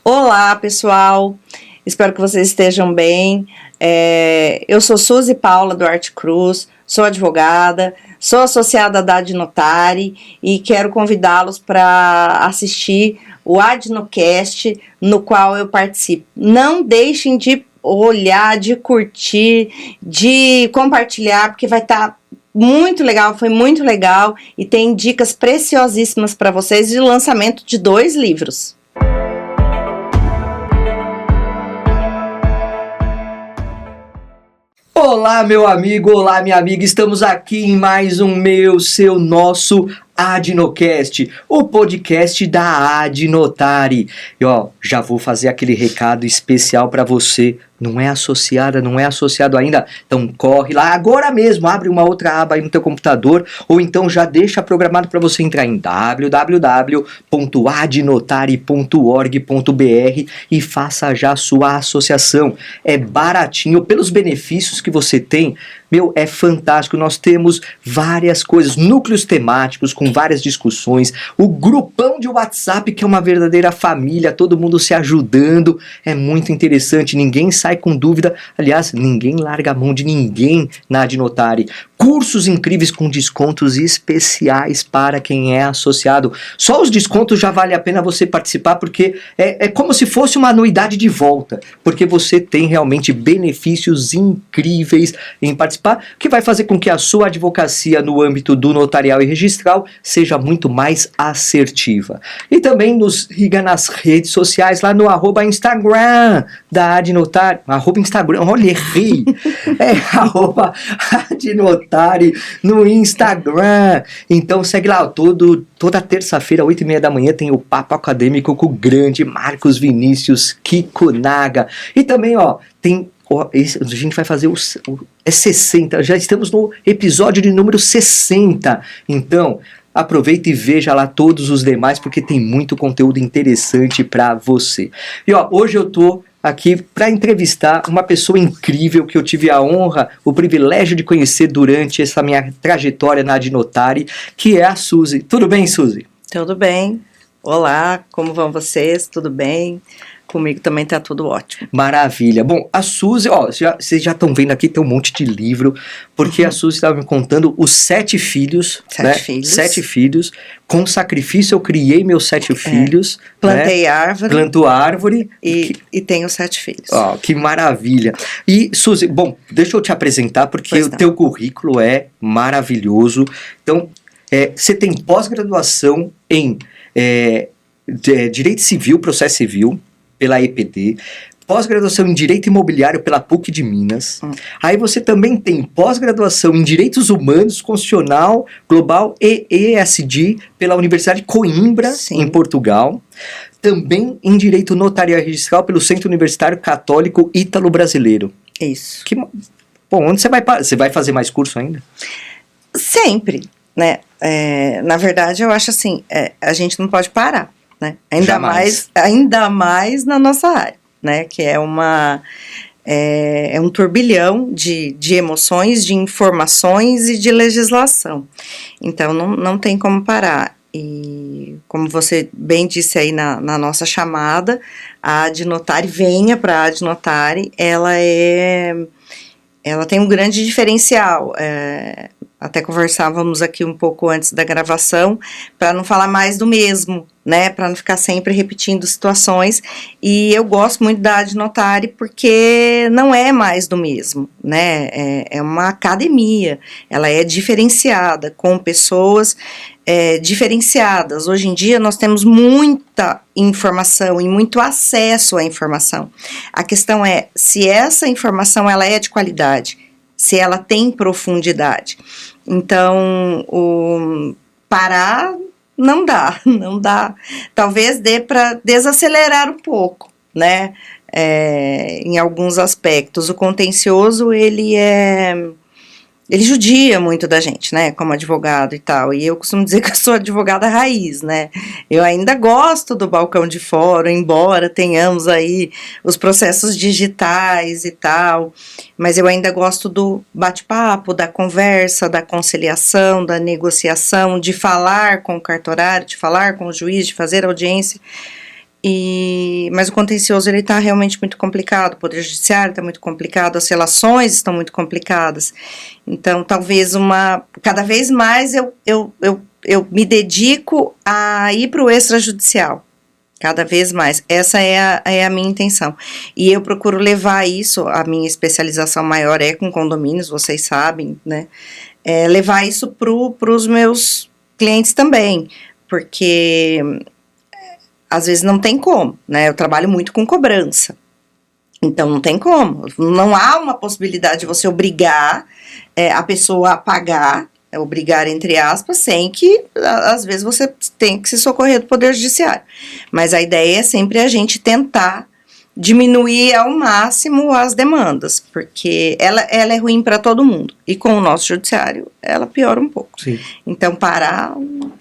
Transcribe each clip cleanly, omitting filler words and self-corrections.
Olá, pessoal. Espero que vocês estejam bem. Eu sou Suzy Paula Duarte Cruz, sou advogada, sou associada da Adnotari e quero convidá-los para assistir o Adnocast, no qual eu participo. Não deixem de olhar, de curtir, de compartilhar, porque vai estar muito legal, foi muito legal e tem dicas preciosíssimas para vocês de lançamento de 2 livros. Olá, meu amigo, olá, minha amiga, estamos aqui em mais um nosso Adnocast, o podcast da Adnotari. E já vou fazer aquele recado especial para você. Não é associada, não é associado ainda? Então corre lá agora mesmo, abre uma outra aba aí no teu computador, ou então já deixa programado para você entrar em www.adnotari.org.br e faça já a sua associação. É baratinho, pelos benefícios que você tem, é fantástico. Nós temos várias coisas, núcleos temáticos com várias discussões, o grupão de WhatsApp que é uma verdadeira família, todo mundo se ajudando, é muito interessante, ninguém sai com dúvida, aliás, ninguém larga a mão de ninguém na Adnotari. Cursos incríveis com descontos especiais para quem é associado. Só os descontos já vale a pena você participar, porque é como se fosse uma anuidade de volta, porque você tem realmente benefícios incríveis em participar, que vai fazer com que a sua advocacia no âmbito do notarial e registral seja muito mais assertiva. E também nos siga nas redes sociais, lá no @Instagram da Adnotari, @Instagram, olha, errei, @Adnotari no Instagram. Então segue lá, toda terça-feira, 8h30 da manhã, tem o Papo Acadêmico com o grande Marcos Vinícius Kikunaga. E também, tem... a gente vai fazer 60, já estamos no episódio de número 60. Então, aproveita e veja lá todos os demais, porque tem muito conteúdo interessante para você. E hoje eu tô aqui para entrevistar uma pessoa incrível que eu tive a honra, o privilégio de conhecer durante essa minha trajetória na Adnotari, que é a Suzy. Tudo bem, Suzy? Tudo bem. Olá, como vão vocês? Tudo bem? Comigo também tá tudo ótimo. Maravilha. Bom, a Suzy, vocês já estão vendo aqui, tem um monte de livro, porque a Suzy estava me contando os 7 filhos. 7 filhos. 7 filhos. Com sacrifício eu criei meus 7 filhos. Plantei árvore. Plantou árvore. E tenho 7 filhos. Que maravilha. E, Suzy, bom, deixa eu te apresentar, porque o teu currículo é maravilhoso. Então, você tem pós-graduação em Direito Civil, Processo Civil, pela EPD, pós-graduação em Direito Imobiliário pela PUC de Minas. Aí você também tem pós-graduação em Direitos Humanos, Constitucional, Global e ESG pela Universidade de Coimbra, sim, em Portugal. Também em Direito Notarial e Registral pelo Centro Universitário Católico Ítalo-Brasileiro. Isso. Bom, onde você vai fazer mais curso ainda? Sempre, né? Na verdade, eu acho assim, a gente não pode parar, né? Ainda mais na nossa área, né? Que é um turbilhão de emoções, de informações e de legislação. Então, não tem como parar. E como você bem disse aí na nossa chamada, a Adnotari, venha para a Adnotari, ela tem um grande diferencial. Até conversávamos aqui um pouco antes da gravação, para não falar mais do mesmo, né, para não ficar sempre repetindo situações, e eu gosto muito da Adnotari porque não é mais do mesmo, né, é uma academia, ela é diferenciada, com pessoas diferenciadas. Hoje em dia nós temos muita informação e muito acesso à informação. A questão é se essa informação ela é de qualidade, se ela tem profundidade. Então, parar não dá. Talvez dê para desacelerar um pouco, né? Em alguns aspectos. O contencioso, ele judia muito da gente, né, como advogado e tal, e eu costumo dizer que eu sou advogada raiz, né, eu ainda gosto do balcão de fórum, embora tenhamos aí os processos digitais e tal, mas eu ainda gosto do bate-papo, da conversa, da conciliação, da negociação, de falar com o cartorário, de falar com o juiz, de fazer audiência. E Mas o contencioso, ele está realmente muito complicado, o Poder Judiciário está muito complicado, as relações estão muito complicadas. Então, talvez cada vez mais eu me dedico a ir para o extrajudicial, cada vez mais. Essa é a minha intenção. E eu procuro levar isso, a minha especialização maior é com condomínios, vocês sabem, né? Levar isso para os meus clientes também, porque às vezes não tem como, né? Eu trabalho muito com cobrança, então não tem como, não há uma possibilidade de você obrigar a pessoa a pagar, obrigar entre aspas, sem que às vezes você tem que se socorrer do Poder Judiciário, mas a ideia é sempre a gente tentar diminuir ao máximo as demandas, porque ela é ruim para todo mundo, e com o nosso judiciário ela piora um pouco. Sim. Então parar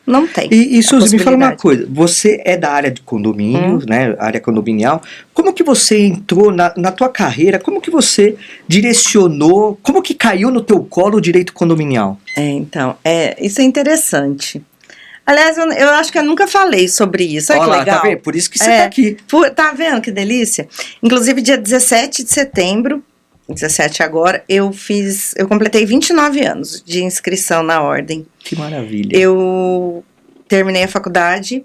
não tem. E Suzy, me fala uma coisa, você é da área de condomínio, né, área condominial, como que você entrou na tua carreira, como que você direcionou, como que caiu no teu colo o direito condominial? Então, isso é interessante. Aliás, eu acho que eu nunca falei sobre isso. Olha que legal. Tá vendo? Por isso que você tá aqui. Tá vendo que delícia? Inclusive, dia 17 de setembro, 17 agora, eu completei 29 anos de inscrição na ordem. Que maravilha. Eu terminei a faculdade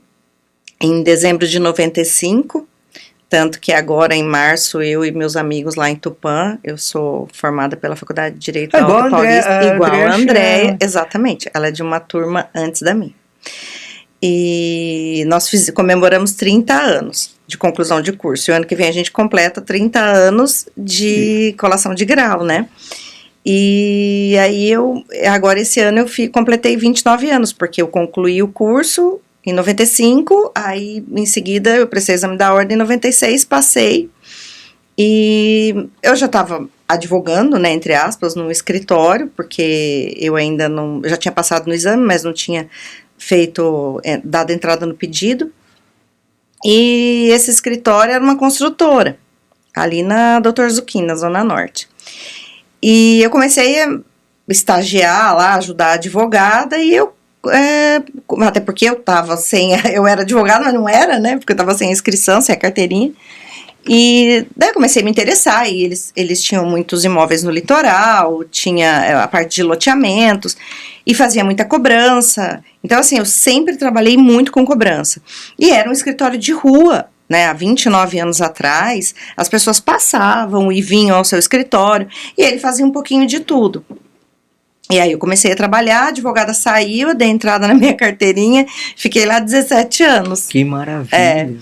em dezembro de 95, tanto que agora, em março, eu e meus amigos lá em Tupã, eu sou formada pela Faculdade de Direito da Alta Paulista, igual a Andréia, exatamente, ela é de uma turma antes da minha. E nós comemoramos 30 anos de conclusão de curso, e o ano que vem a gente completa 30 anos de colação de grau, né? E aí agora esse ano completei 29 anos, porque eu concluí o curso em 95, aí em seguida eu prestei exame da ordem em 96, passei, e eu já estava advogando, né, entre aspas, no escritório, porque eu ainda não, já tinha passado no exame, mas não tinha dado entrada no pedido, e esse escritório era uma construtora, ali na Dr. Zucchini, na Zona Norte, e eu comecei a estagiar lá, ajudar a advogada, e até porque eu era advogada, mas não era, né, porque eu estava sem inscrição, sem a carteirinha, e daí eu comecei a me interessar, e eles tinham muitos imóveis no litoral, tinha a parte de loteamentos, e fazia muita cobrança. Então, assim, eu sempre trabalhei muito com cobrança. E era um escritório de rua, né? Há 29 anos atrás, as pessoas passavam e vinham ao seu escritório, e ele fazia um pouquinho de tudo. E aí eu comecei a trabalhar, a advogada saiu, dei entrada na minha carteirinha, fiquei lá 17 anos. Que maravilha!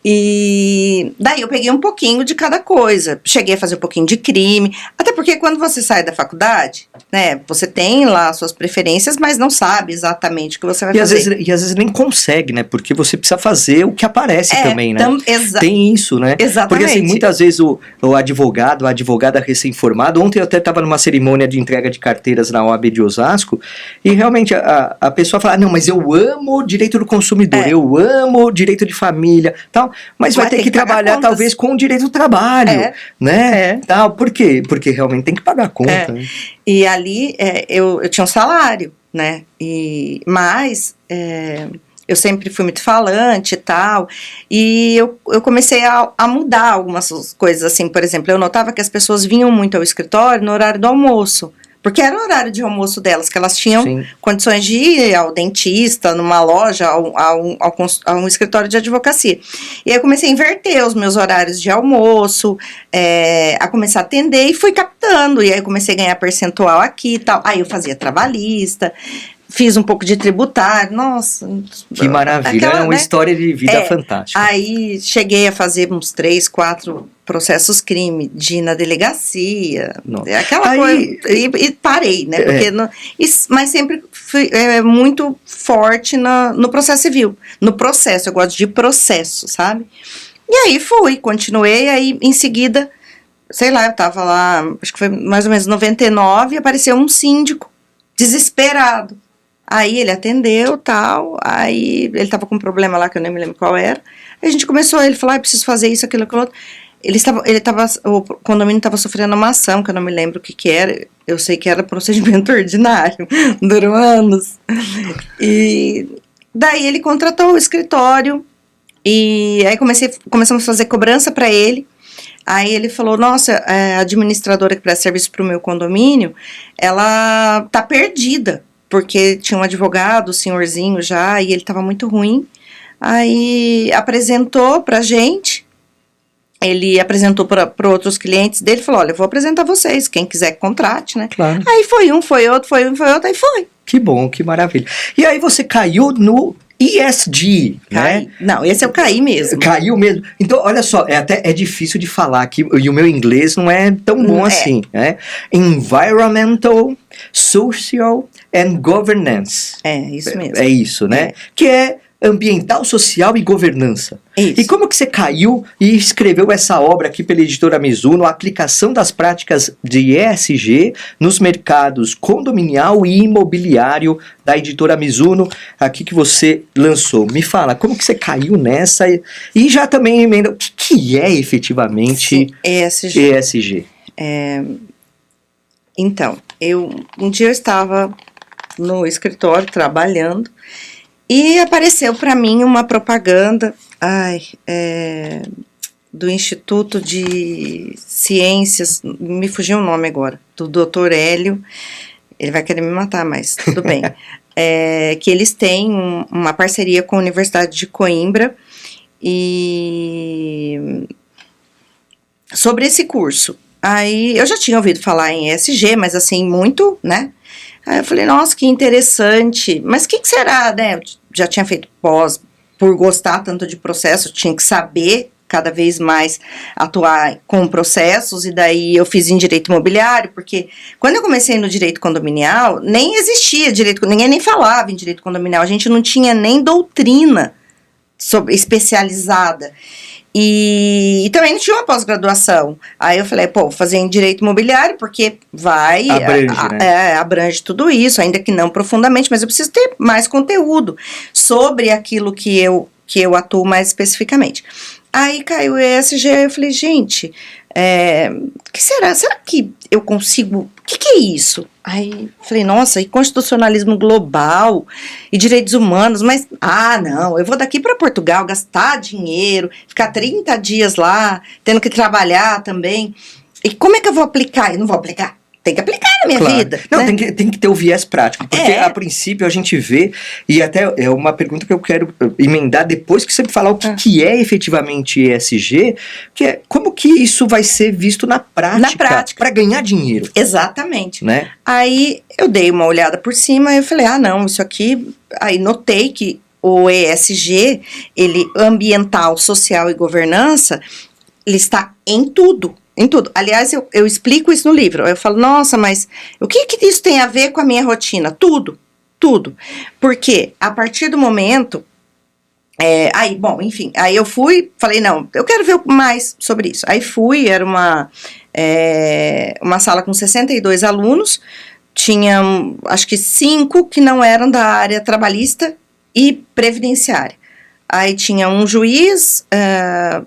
E daí eu peguei um pouquinho de cada coisa, cheguei a fazer um pouquinho de crime, até porque quando você sai da faculdade, né, você tem lá suas preferências, mas não sabe exatamente o que você vai fazer. E às vezes nem consegue, né, porque você precisa fazer o que aparece também, né, tem isso, né, exatamente. Porque assim, muitas vezes o advogado, a advogada recém-formada, ontem eu até estava numa cerimônia de entrega de carteiras na OAB de Osasco, e realmente a pessoa fala, não, mas eu amo o direito do consumidor, eu amo o direito de família, tal, mas vai ter que trabalhar talvez com o direito do trabalho, né? Tal. Por quê? Porque realmente tem que pagar a conta. Né? E ali eu tinha um salário, né? Mas eu sempre fui muito falante e tal, e eu comecei a mudar algumas coisas, assim, por exemplo, eu notava que as pessoas vinham muito ao escritório no horário do almoço, porque era o horário de almoço delas, que elas tinham condições de ir ao dentista, numa loja, a um escritório de advocacia. E aí eu comecei a inverter os meus horários de almoço, a começar a atender, e fui captando, e aí eu comecei a ganhar percentual aqui e tal. Aí eu fazia trabalhista, fiz um pouco de tributário, nossa. Que maravilha, é uma história de vida fantástica. Aí cheguei a fazer uns 3, 4 processos crime, de ir na delegacia, aquela coisa, e parei, né, porque mas sempre fui muito forte no processo civil, no processo, eu gosto de processo, sabe? E aí continuei, aí em seguida, sei lá, eu tava lá, acho que foi mais ou menos 99, e apareceu um síndico, desesperado. Aí ele atendeu, tal, aí ele tava com um problema lá que eu nem me lembro qual era, aí a gente começou, ele falou, preciso fazer isso, aquilo, aquilo outro. O condomínio estava sofrendo uma ação, que eu não me lembro o que era, eu sei que era procedimento ordinário, durou anos, e daí ele contratou o escritório, E aí começamos a fazer cobrança para ele. Aí ele falou, nossa, a administradora que presta serviço para o meu condomínio, ela tá perdida, porque tinha um advogado, o senhorzinho já, e ele tava muito ruim. Aí apresentou pra gente, ele apresentou para outros clientes dele, falou, olha, eu vou apresentar vocês, quem quiser que contrate, né? Claro. Aí foi um, foi outro, aí foi. Que bom, que maravilha. E aí você caiu no ESG, né? Não, esse eu caí mesmo. Caiu mesmo. Então, olha só, é difícil de falar aqui, e o meu inglês não é tão bom assim, né? Environmental, Social and Governance. É, isso mesmo. É isso, né? Que é ambiental, social e governança. Isso. E como que você caiu e escreveu essa obra aqui pela editora Mizuno, a aplicação das práticas de ESG nos mercados condominial e imobiliário da editora Mizuno, aqui que você lançou? Me fala, como que você caiu nessa e já também emenda, o que é efetivamente Sim, ESG? ESG? Então, um dia eu estava no escritório trabalhando e apareceu para mim uma propaganda do Instituto de Ciências, me fugiu o nome agora, do Dr. Hélio, ele vai querer me matar, mas tudo bem, que eles têm uma parceria com a Universidade de Coimbra e sobre esse curso. Aí eu já tinha ouvido falar em ESG, mas assim, muito, né? Aí eu falei, nossa, que interessante, mas o que será, né? Eu já tinha feito pós, por gostar tanto de processo, tinha que saber cada vez mais atuar com processos, e daí eu fiz em direito imobiliário, porque quando eu comecei no direito condominial, nem existia direito, ninguém nem falava em direito condominial, a gente não tinha nem doutrina especializada. E também não tinha uma pós-graduação. Aí eu falei, vou fazer em direito imobiliário, porque vai... Abrange, né? Abrange tudo isso, ainda que não profundamente, mas eu preciso ter mais conteúdo sobre aquilo que eu atuo mais especificamente. Aí caiu o ESG, eu falei, gente, que será? Será que eu consigo... O que é isso? Aí falei, nossa, e constitucionalismo global e direitos humanos, mas, não, eu vou daqui para Portugal gastar dinheiro, ficar 30 dias lá, tendo que trabalhar também, e como é que eu vou aplicar? Eu não vou aplicar. Tem que aplicar na minha vida. Não, né? tem que ter o viés prático, porque a princípio a gente vê, e até é uma pergunta que eu quero emendar depois que você falar o que é efetivamente ESG, que é como que isso vai ser visto na prática. Para ganhar dinheiro. Exatamente. Né? Aí eu dei uma olhada por cima e eu falei, não, isso aqui, aí notei que o ESG, ele ambiental, social e governança, ele está em tudo. Em tudo. Aliás, eu explico isso no livro. Eu falo, nossa, mas o que isso tem a ver com a minha rotina? Tudo. Porque a partir do momento... aí eu fui, falei, não, eu quero ver mais sobre isso. Aí fui, era uma sala com 62 alunos, tinha, acho que 5 que não eram da área trabalhista e previdenciária. Aí tinha um juiz,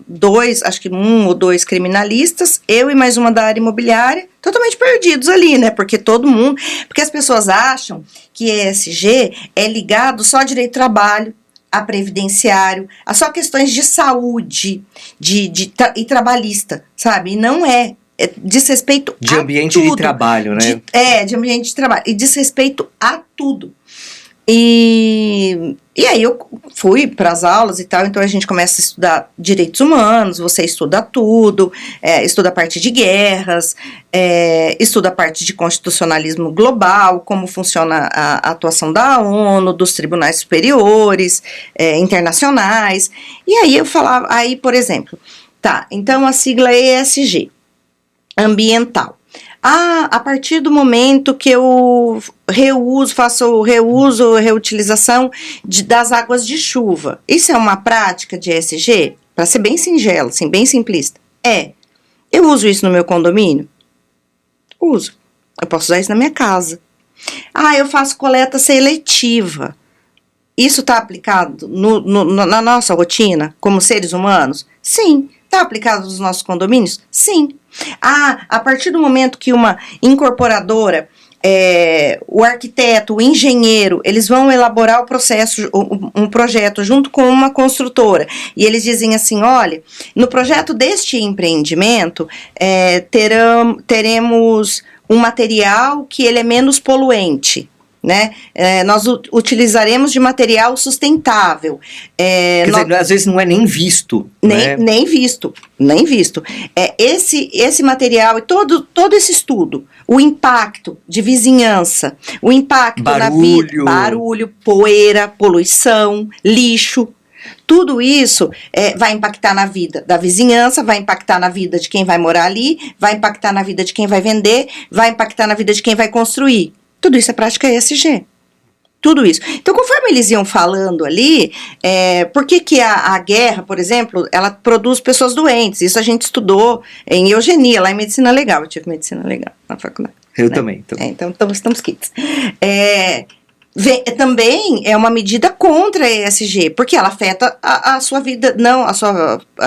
2, acho que 1 ou 2 criminalistas, eu e mais uma da área imobiliária, totalmente perdidos ali, né? Porque porque as pessoas acham que ESG é ligado só a direito do trabalho, a previdenciário, a só questões de saúde e trabalhista, sabe? E não é. Diz respeito de a ambiente tudo. De trabalho, né? De ambiente de trabalho. E diz respeito a tudo. E aí eu fui para as aulas e tal, então a gente começa a estudar direitos humanos, você estuda tudo, estuda a parte de guerras, estuda a parte de constitucionalismo global, como funciona a atuação da ONU, dos tribunais superiores, internacionais, e aí eu falava, por exemplo, então a sigla é ESG, ambiental. A partir do momento que eu faço reutilização das águas de chuva, isso é uma prática de ESG? Para ser bem singelo, assim, bem simplista. Eu uso isso no meu condomínio? Uso. Eu posso usar isso na minha casa. Eu faço coleta seletiva. Isso está aplicado na nossa rotina, como seres humanos? Sim. Está aplicado nos nossos condomínios? Sim. A partir do momento que uma incorporadora o arquiteto, o engenheiro, eles vão elaborar o processo, um projeto junto com uma construtora, e eles dizem assim, olha, no projeto deste empreendimento, teremos um material que ele é menos poluente, né? Nós utilizaremos de material sustentável. Quer dizer, às vezes não é nem visto. Nem visto. Esse material e todo esse estudo, o impacto de vizinhança, o impacto na vida, barulho, poeira, poluição, lixo, tudo isso vai impactar na vida da vizinhança, vai impactar na vida de quem vai morar ali, vai impactar na vida de quem vai vender, vai impactar na vida de quem vai construir. Tudo isso é prática ESG. Tudo isso. Então, conforme eles iam falando ali, por que a guerra, por exemplo, ela produz pessoas doentes? Isso a gente estudou em eugenia, lá em medicina legal. Eu tive medicina legal na faculdade. Eu também. Então, estamos quites. Também é uma medida contra a ESG, porque ela afeta a sua vida,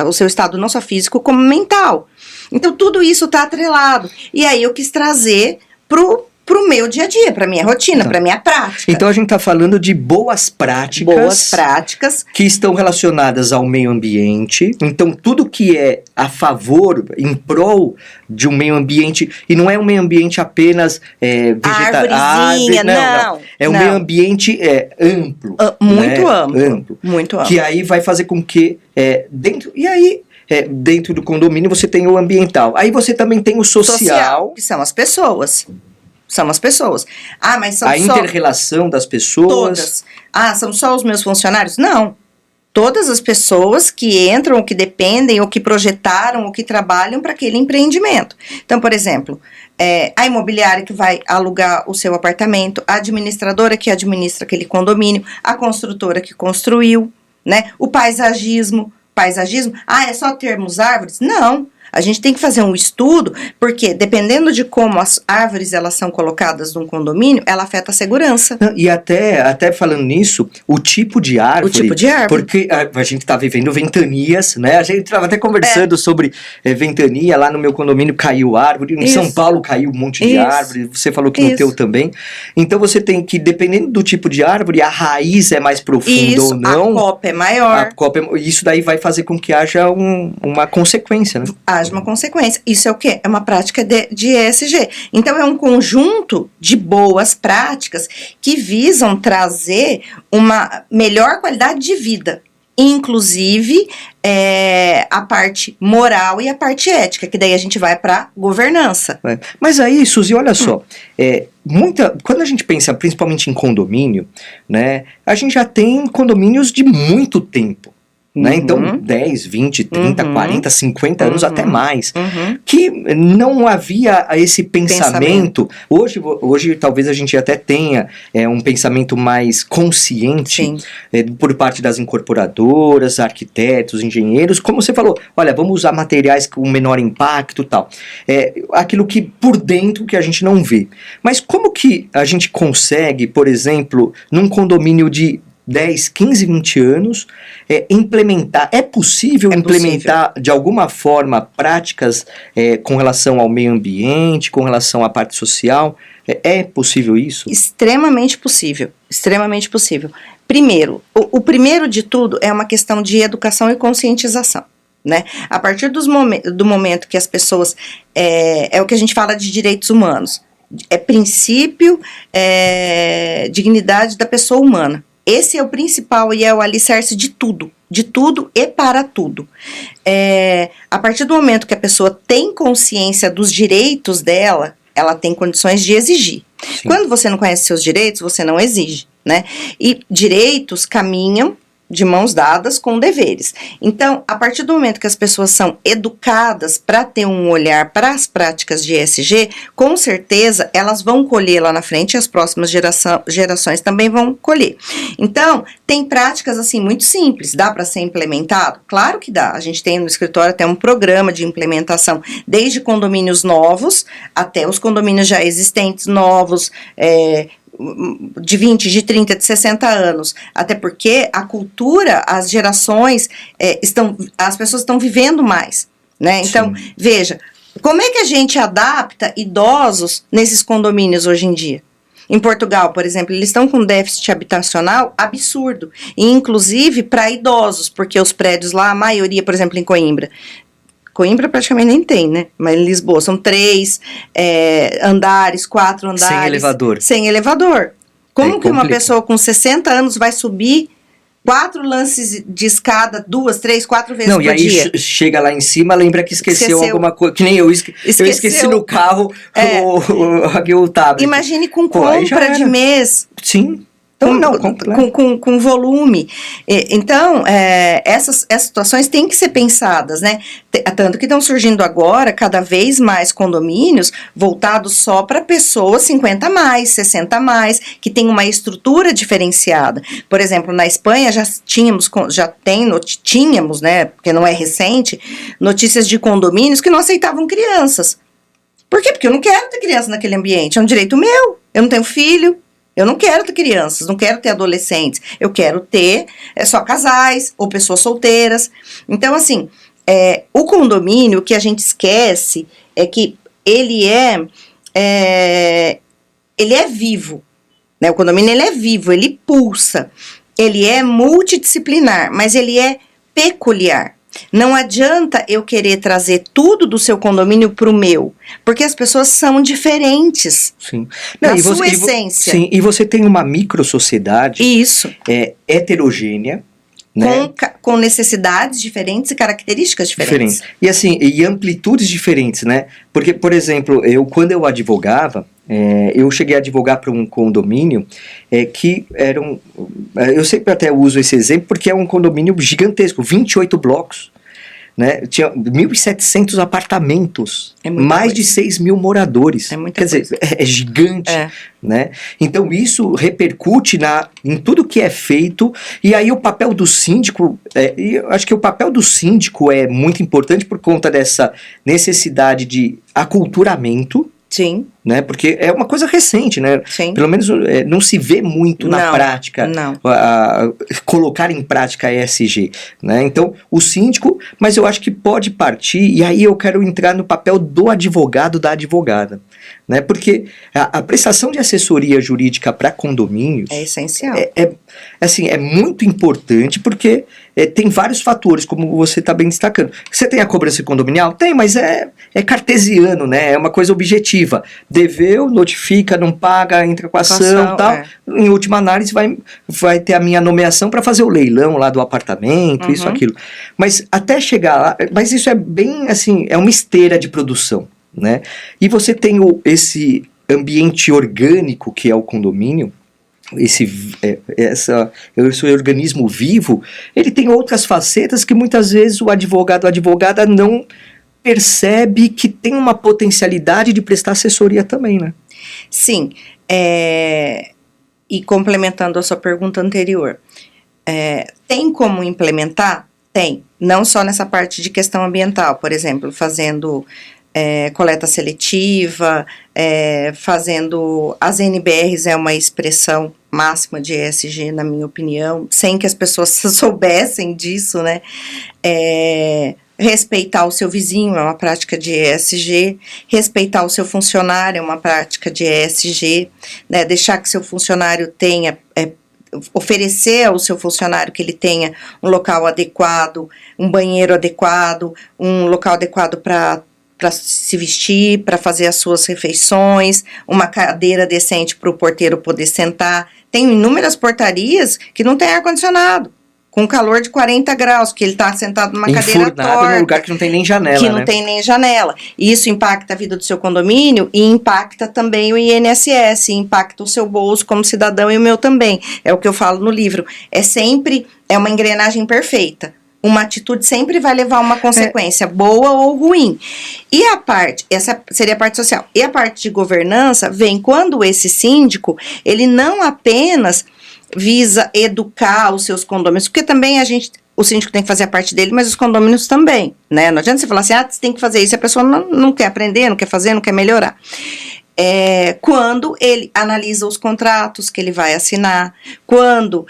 o seu estado não só físico, como mental. Então, tudo isso está atrelado. E aí eu quis trazer pro meu dia a dia, para minha rotina, para minha prática. Então a gente está falando de boas práticas que estão relacionadas ao meio ambiente. Então tudo que é a favor, em prol de um meio ambiente, e não é um meio ambiente apenas árvorezinha, não. É um meio ambiente amplo. Muito amplo. Muito amplo. Que aí vai fazer com que dentro do condomínio você tem o ambiental. Aí você também tem o social que são as pessoas. Mas são a inter-relação das pessoas. Todas. São só os meus funcionários? Não. Todas as pessoas que entram, ou que dependem, ou que projetaram, ou que trabalham para aquele empreendimento. Então, por exemplo, a imobiliária que vai alugar o seu apartamento, a administradora que administra aquele condomínio, a construtora que construiu, né? O paisagismo, é só termos árvores? Não. A gente tem que fazer um estudo, porque dependendo de como as árvores elas são colocadas num condomínio, ela afeta a segurança. E até falando nisso, o tipo de árvore. Porque a gente está vivendo ventanias, né? A gente estava até conversando sobre ventania, lá no meu condomínio caiu árvore, em São Paulo caiu um monte de árvore, você falou que no teu também. Então você tem que, dependendo do tipo de árvore, a raiz é mais profunda ou não. A copa é maior. Isso daí vai fazer com que haja uma consequência, né? Haja uma consequência. Isso é o quê? É uma prática de ESG. Então, é um conjunto de boas práticas que visam trazer uma melhor qualidade de vida. Inclusive, a parte moral e a parte ética, que daí a gente vai para governança. Mas aí, Suzy, olha só, quando a gente pensa principalmente em condomínio, né, a gente já tem condomínios de muito tempo. Né? Então, 10, 20, 30, 40, 50 anos, até mais. Que não havia esse pensamento. Hoje talvez a gente até tenha um pensamento mais consciente por parte das incorporadoras, arquitetos, engenheiros. Como você falou, olha, vamos usar materiais com menor impacto e tal. Aquilo que por dentro que a gente não vê. Mas como que a gente consegue, por exemplo, num condomínio de 10, 15, 20 anos, implementar, é possível implementar de alguma forma práticas com relação ao meio ambiente, com relação à parte social? É possível isso? Extremamente possível. Primeiro, o primeiro de tudo é uma questão de educação e conscientização. Né? A partir do momento que as pessoas, é o que a gente fala de direitos humanos, princípio, dignidade da pessoa humana. Esse é o principal e é o alicerce de tudo e para tudo. A partir do momento que a pessoa tem consciência dos direitos dela, ela tem condições de exigir. Sim. Quando você não conhece seus direitos, você não exige, né? E direitos caminham de mãos dadas com deveres. Então, a partir do momento que as pessoas são educadas para ter um olhar para as práticas de ESG, com certeza elas vão colher lá na frente e as próximas gerações também vão colher. Então, tem práticas assim muito simples, dá para ser implementado? Claro que dá. A gente tem no escritório até um programa de implementação, desde condomínios novos até os condomínios já existentes novos, de 20, de 30, de 60 anos, até porque a cultura, as gerações, as pessoas estão vivendo mais, né? Então, veja, Como é que a gente adapta idosos nesses condomínios hoje em dia? Em Portugal, por exemplo, eles estão com um déficit habitacional absurdo, e inclusive para idosos, porque os prédios lá, a maioria, por exemplo, em Coimbra praticamente nem tem, né? Mas em Lisboa são 3 andares, 4 andares. Sem elevador. Sem elevador. Como que uma complica. pessoa com 60 anos vai subir 4 lances de escada, 2, 3, 4 vezes por dia? Não, e aí chega lá em cima, lembra que esqueceu alguma coisa. Que nem eu esqueci no carro o tablet. Imagine com compra de mês. Sim. Com volume. Então, essas situações têm que ser pensadas, né? Tanto que estão surgindo agora cada vez mais condomínios voltados só para pessoas 50 a mais, 60 a mais, que tem uma estrutura diferenciada. Por exemplo, na Espanha tínhamos, né? Porque não é recente, notícias de condomínios que não aceitavam crianças. Por quê? Porque eu não quero ter criança naquele ambiente, é um direito meu. Eu não tenho filho. Eu não quero ter crianças, não quero ter adolescentes, eu quero ter só casais ou pessoas solteiras. Então, assim, o condomínio, o que a gente esquece é que ele é vivo, né? O condomínio ele é vivo, ele pulsa, ele é multidisciplinar, mas ele é peculiar. Não adianta eu querer trazer tudo do seu condomínio para o meu, porque as pessoas são diferentes. Sim. Na sua essência. Sim, e você tem uma microsociedade heterogênea, né? Com necessidades diferentes e características diferentes. E assim, e amplitudes diferentes, né? Porque, por exemplo, quando eu advogava, eu cheguei a advogar para um condomínio que era eu sempre até uso esse exemplo porque é um condomínio gigantesco, 28 blocos, né? Tinha 1.700 apartamentos, mais de 6 mil moradores. É muita coisa. Dizer, é gigante, né? Então isso repercute em tudo que é feito, e aí o papel do síndico, eu acho que o papel do síndico é muito importante por conta dessa necessidade de aculturamento. Sim. Né? Porque é uma coisa recente, né? Sim. Pelo menos não se vê muito na prática colocar em prática a ESG, né? Então, o síndico, mas eu acho que pode partir, e aí eu quero entrar no papel do advogado, da advogada, né? Porque a prestação de assessoria jurídica para condomínios é essencial. Assim, é muito importante porque tem vários fatores, como você está bem destacando. Você tem a cobrança condominial? Tem, mas é cartesiano, né? É uma coisa objetiva. Deveu, notifica, não paga, entra com a ação e tal. Em última análise, vai ter a minha nomeação para fazer o leilão lá do apartamento, isso, aquilo. Mas até chegar lá, mas isso é bem assim, é uma esteira de produção, né? E você tem esse ambiente orgânico que é o condomínio, esse organismo vivo, ele tem outras facetas que muitas vezes o advogado ou a advogada não percebe que tem uma potencialidade de prestar assessoria também, né? Sim, e complementando a sua pergunta anterior, tem como implementar? Tem, não só nessa parte de questão ambiental, por exemplo, fazendo coleta seletiva, fazendo, as NBRs é uma expressão máxima de ESG, na minha opinião, sem que as pessoas soubessem disso, né? Respeitar o seu vizinho é uma prática de ESG, respeitar o seu funcionário é uma prática de ESG, né? Deixar que seu funcionário tenha, oferecer ao seu funcionário que ele tenha um local adequado, um banheiro adequado, um local adequado para se vestir, para fazer as suas refeições, uma cadeira decente para o porteiro poder sentar. Tem inúmeras portarias que não tem ar-condicionado, com calor de 40 graus, que ele está sentado numa cadeira torta. Num lugar que não tem nem janela, que não tem nem janela. E isso impacta a vida do seu condomínio e impacta também o INSS, impacta o seu bolso como cidadão e o meu também. É o que eu falo no livro. É uma engrenagem perfeita. Uma atitude sempre vai levar a uma consequência boa ou ruim. E essa seria a parte social. E a parte de governança vem quando esse síndico, ele não apenas visa educar os seus condôminos, porque também o síndico tem que fazer a parte dele, mas os condôminos também, né? Não adianta você falar assim, você tem que fazer isso, e a pessoa não quer aprender, não quer fazer, não quer melhorar. Quando ele analisa os contratos que ele vai assinar, quando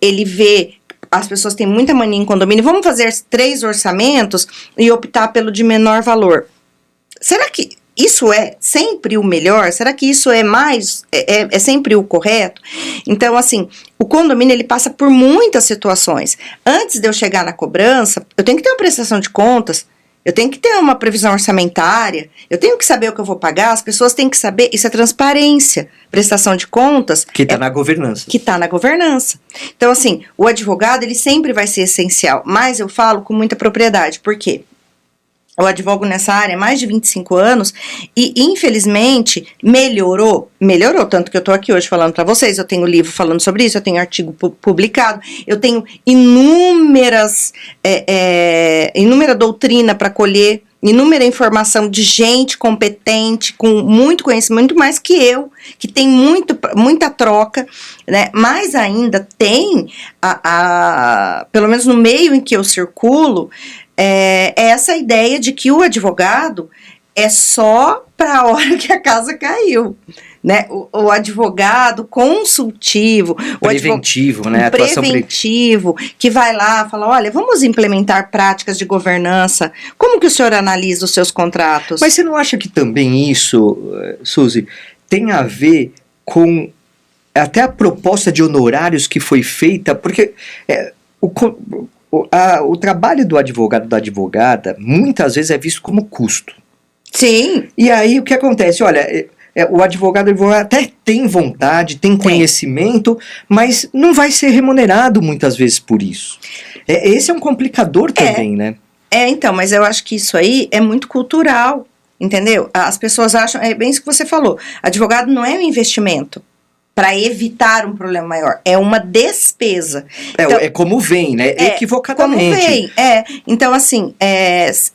ele vê, as pessoas têm muita mania em condomínio, vamos fazer 3 orçamentos e optar pelo de menor valor. será que isso é sempre o melhor? Será que isso é é sempre o correto? Então, assim, o condomínio, ele passa por muitas situações. Antes de eu chegar na cobrança, eu tenho que ter uma prestação de contas, eu tenho que ter uma previsão orçamentária, eu tenho que saber o que eu vou pagar, as pessoas têm que saber, isso é transparência, prestação de contas. Que está na governança. Que está na governança. Então, assim, o advogado, ele sempre vai ser essencial, mas eu falo com muita propriedade, por quê? Eu advogo nessa área há mais de 25 anos e, infelizmente, melhorou, tanto que eu estou aqui hoje falando para vocês, eu tenho livro falando sobre isso, eu tenho artigo publicado, eu tenho inúmera doutrina para colher, inúmera informação de gente competente, com muito conhecimento, muito mais que eu, que tem muita troca, né? Mas ainda tem, pelo menos no meio em que eu circulo, essa ideia de que o advogado é só para a hora que a casa caiu, né? O advogado consultivo, preventivo, né? Preventivo, que vai lá, fala, olha, vamos implementar práticas de governança. Como que o senhor analisa os seus contratos? Mas você não acha que também isso, Suzy, tem a ver com até a proposta de honorários que foi feita? Porque o trabalho do advogado, da advogada, muitas vezes é visto como custo. Sim. E aí o que acontece? Olha, o advogado até tem vontade, tem conhecimento, mas não vai ser remunerado muitas vezes por isso. Esse é um complicador também, né? Então, mas eu acho que isso aí é muito cultural, entendeu? As pessoas acham, é bem isso que você falou, advogado não é um investimento para evitar um problema maior, é uma despesa. Então, é como vem, né? Equivocadamente. Como vem, Então, assim,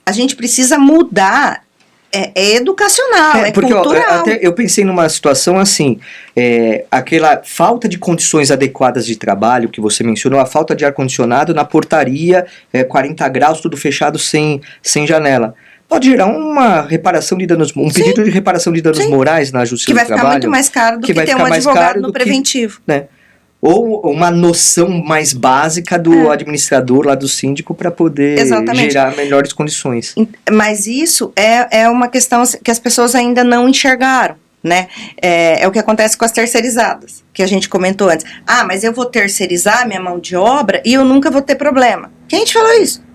a gente precisa mudar, é educacional, porque, cultural. Até eu pensei numa situação assim, aquela falta de condições adequadas de trabalho que você mencionou, a falta de ar-condicionado na portaria, 40 graus, tudo fechado, sem janela. Pode gerar uma reparação de danos, pedido de reparação de danos morais na Justiça do Trabalho. Que vai ficar muito mais caro do que ter um advogado no preventivo. Né? Ou uma noção mais básica do administrador lá do síndico para poder gerar melhores condições. Mas isso é uma questão que as pessoas ainda não enxergaram, né? É o que acontece com as terceirizadas, que a gente comentou antes. Mas eu vou terceirizar minha mão de obra e eu nunca vou ter problema. Quem te falou isso?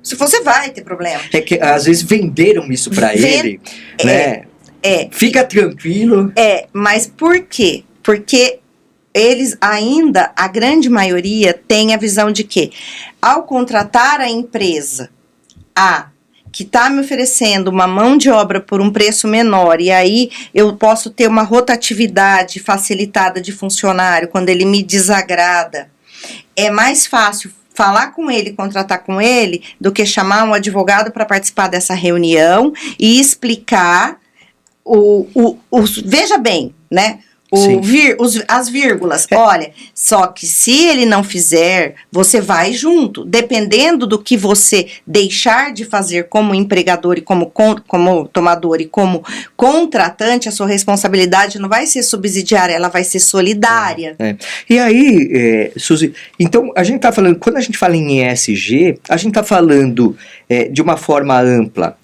Se você vai ter problema. É que às vezes venderam isso para ele, né? Fica tranquilo. Mas por quê? Porque eles ainda, a grande maioria, tem a visão de que, ao contratar a empresa que está me oferecendo uma mão de obra por um preço menor, e aí eu posso ter uma rotatividade facilitada de funcionário quando ele me desagrada, é mais fácil falar com ele, contratar com ele, do que chamar um advogado para participar dessa reunião e explicar veja bem, né? As vírgulas, olha, só que se ele não fizer, você vai junto, dependendo do que você deixar de fazer como empregador e como tomador e como contratante, a sua responsabilidade não vai ser subsidiária, ela vai ser solidária. E aí, Suzy, então a gente está falando, quando a gente fala em ESG, a gente está falando de uma forma ampla,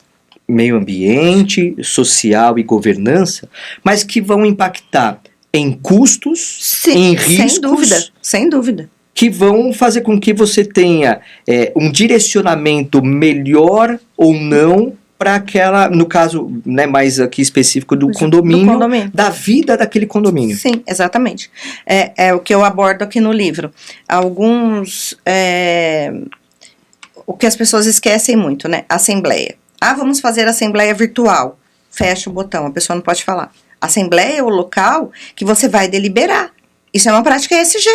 meio ambiente, social e governança, mas que vão impactar em custos, em riscos. Sem dúvida. Que vão fazer com que você tenha um direcionamento melhor ou não para aquela, no caso, né, mais aqui específico do condomínio, da vida daquele condomínio. Sim, exatamente. É o que eu abordo aqui no livro. O que as pessoas esquecem muito, né? Assembleia. Vamos fazer assembleia virtual. Fecha o botão, a pessoa não pode falar. Assembleia é o local que você vai deliberar. Isso é uma prática ESG.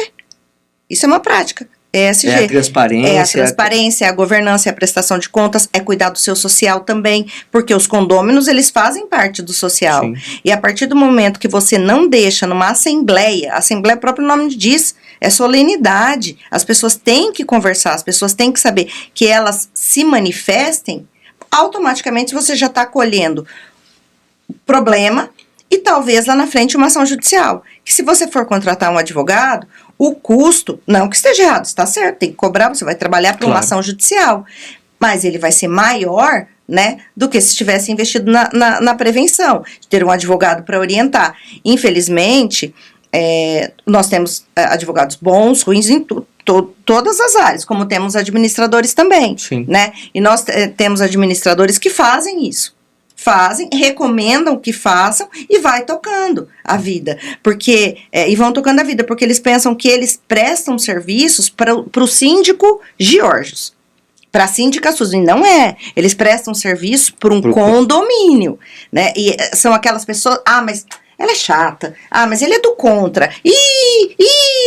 Isso é uma prática ESG. É a transparência. É a transparência, é a governança, é a prestação de contas, é cuidar do seu social também, porque os condôminos, eles fazem parte do social. Sim. E a partir do momento que você não deixa numa assembleia, o próprio nome diz, é solenidade. As pessoas têm que conversar, as pessoas têm que saber que elas se manifestem, automaticamente você já está acolhendo problema e talvez lá na frente uma ação judicial. Que se você for contratar um advogado, o custo, não que esteja errado, está certo, tem que cobrar, você vai trabalhar para uma ação judicial. mas ele vai ser maior, né, do que se tivesse investido na prevenção, de ter um advogado para orientar. Infelizmente, nós temos advogados bons, ruins em todas as áreas, como temos administradores também, Sim. né? E nós temos administradores que fazem isso. Recomendam que façam e vai tocando a vida, e vão tocando a vida, porque eles pensam que eles prestam serviços para o síndico Georgios, para a síndica Suzy, não é, eles prestam serviço para um condomínio, né, e são aquelas pessoas, mas ela é chata, mas ele é do contra,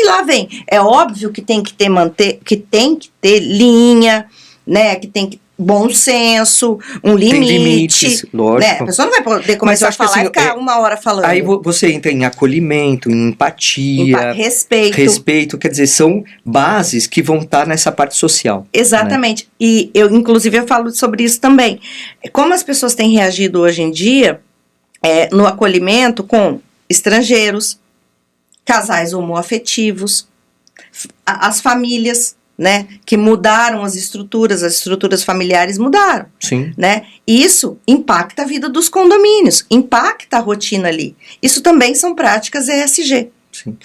lá vem, é óbvio que tem que ter linha, né, que tem que bom senso, um limite. Tem limites, lógico. Né? A pessoa não vai poder começar a falar e ficar uma hora falando. Aí você entra em acolhimento, em empatia. Respeito. Quer dizer, são bases que vão estar nessa parte social. Exatamente. Né? E inclusive, eu falo sobre isso também. Como as pessoas têm reagido hoje em dia no acolhimento com estrangeiros, casais homoafetivos, as famílias, né, que mudaram as estruturas familiares mudaram. Sim. Né? Isso impacta a vida dos condomínios, impacta a rotina ali. Isso também são práticas ESG. Sim.